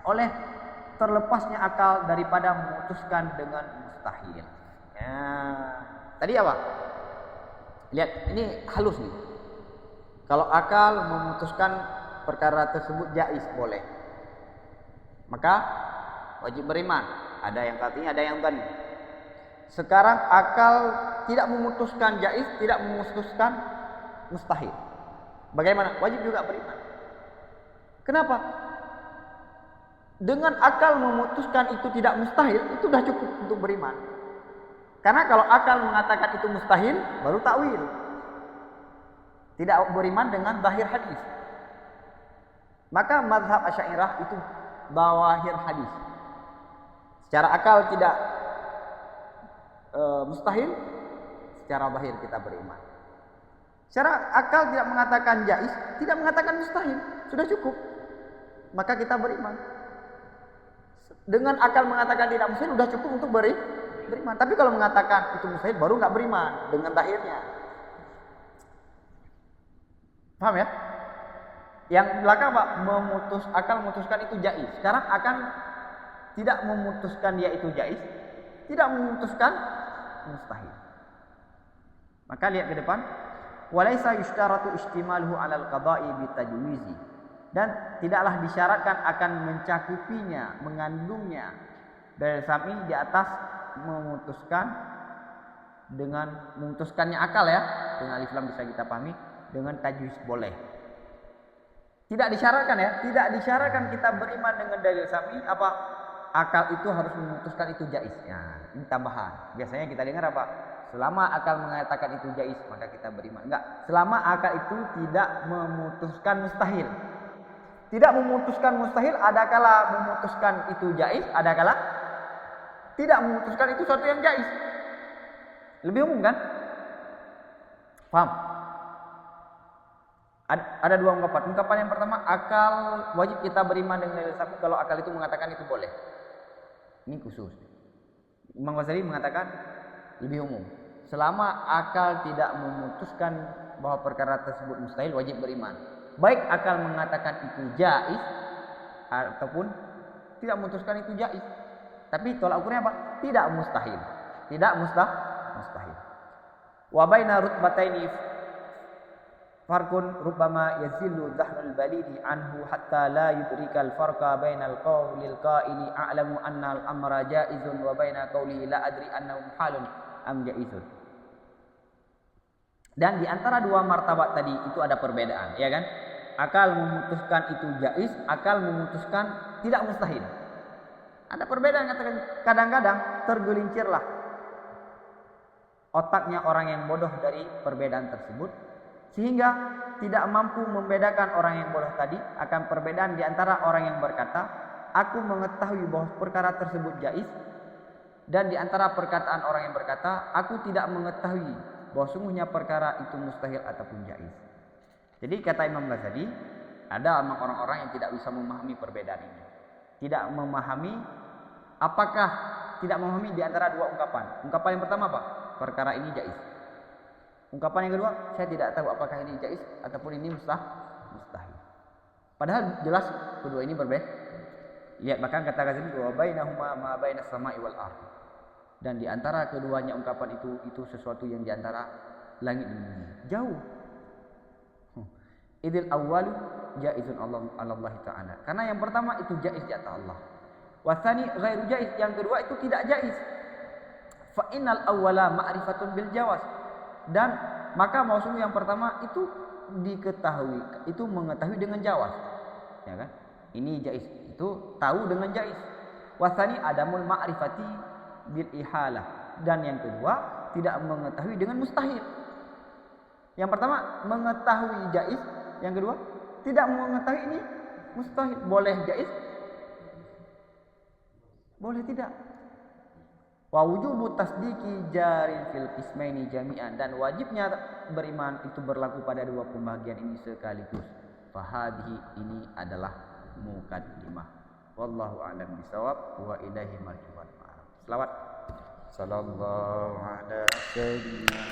oleh terlepasnya akal daripada memutuskan dengan mustahil. Ya. Tadi apa? Lihat, ini halus nih. Kalau akal memutuskan perkara tersebut jaiz boleh, maka wajib beriman. Ada yang katanya, ada yang dhanni. Sekarang akal tidak memutuskan jaiz, tidak memutuskan mustahil. Bagaimana? Wajib juga beriman. Kenapa? Dengan akal memutuskan itu tidak mustahil, itu sudah cukup untuk beriman. Karena kalau akal mengatakan itu mustahil, baru takwil. Tidak beriman dengan zahir hadis. Maka mazhab Asy'ariyah itu zawahir hadis. Secara akal tidak mustahil, secara zahir kita beriman. Secara akal tidak mengatakan jaiz, tidak mengatakan mustahil, sudah cukup. Maka kita beriman. Dengan akal mengatakan tidak mustahil sudah cukup untuk beriman. Tapi kalau mengatakan itu mustahil baru nggak beriman dengan zahirnya. Paham ya? Yang belakang Pak akal memutuskan itu jaiz. Sekarang akan tidak memutuskan dia itu jaiz, tidak memutuskan mustahil. Maka lihat ke depan, walaisa yushtaratu istimaluhu 'alal qada'i bitajwizi. Dan tidaklah disyaratkan akan mencakupinya, mengandungnya dalil sam'i di atas memutuskannya akal ya. Dengan alif lam bisa kita pahami, dengan tajwiz boleh. Tidak disyaratkan ya, tidak disyaratkan kita beriman dengan dalil sam'i apa akal itu harus memutuskan itu jaiz. Ya, ini tambahan. Biasanya kita dengar apa? Selama akal mengatakan itu jaiz, maka kita beriman. Enggak, selama akal itu tidak memutuskan mustahil. Tidak memutuskan mustahil, ada kala memutuskan itu jaiz, ada kala tidak memutuskan itu suatu yang jaiz. Lebih umum kan? Paham? Ada dua ungkapan. Ungkapan yang pertama, akal wajib kita beriman dengan dalil sam'i kalau akal itu mengatakan itu boleh. Ini khusus. Imam Ghazali mengatakan lebih umum. Selama akal tidak memutuskan bahwa perkara tersebut mustahil, wajib beriman. Baik akal mengatakan itu jaiz ataupun tidak memutuskan itu jaiz. Tapi tolak ukurnya apa? Tidak mustahil. Tidak mustahil. Wa baina rutbataini farqun rubbama yazillu dhahrul balidi anhu hatta la yudrikal farqa bainal qawlil qaili a'lamu anna al-amra jaizun wa baina qawli la adri annahu halun am jaizun. Dan di antara dua martabat tadi itu ada perbedaan, ya kan? Akal memutuskan itu jaiz, akal memutuskan tidak mustahil. Ada perbedaan, kadang-kadang tergelincirlah otaknya orang yang bodoh dari perbedaan tersebut sehingga tidak mampu membedakan orang yang bodoh tadi akan perbedaan di antara orang yang berkata, aku mengetahui bahwa perkara tersebut jaiz, dan di antara perkataan orang yang berkata, aku tidak mengetahui bahwa sungguhnya perkara itu mustahil ataupun jaiz. Jadi kata Imam Ghazali, ada orang-orang yang tidak bisa memahami perbedaan ini. Tidak memahami di antara dua ungkapan. Ungkapan yang pertama apa? Perkara ini jaiz. Ungkapan yang kedua, saya tidak tahu apakah ini jaiz ataupun ini mustahil. Padahal jelas kedua ini berbeda. Lihat bahkan kata Ghazali, wa bainahuma ma bainas sama'i wal ardh. Dan di antara keduanya ungkapan itu sesuatu yang di antara langit dan bumi. Jauh. Idil awwalu jaizun Allah Ta'ala. Karena yang pertama itu jaiz di atas Allah. Wasani ghairu jaiz, yang kedua itu tidak jaiz. Fa innal awwala ma'rifatun bil jawaz. Dan maka maksudnya yang pertama itu diketahui, itu mengetahui dengan jawaz. Ya kan? Ini jaiz, itu tahu dengan jaiz. Wasani adamul ma'rifati bil ihalah. Dan yang kedua tidak mengetahui dengan mustahil. Yang pertama mengetahui jaiz, yang kedua tidak mengetahui ini mustahil. Boleh jaiz, boleh tidak. Wa wujubu tasdiki jarin fil qismaini jami'an, dan wajibnya beriman itu berlaku pada dua pembagian ini sekaligus. Fahadhi, ini adalah muqaddimah. Wallahu a'lam bishawab wa ilaihi marji'un. Selawat sallallahu ala sayyidina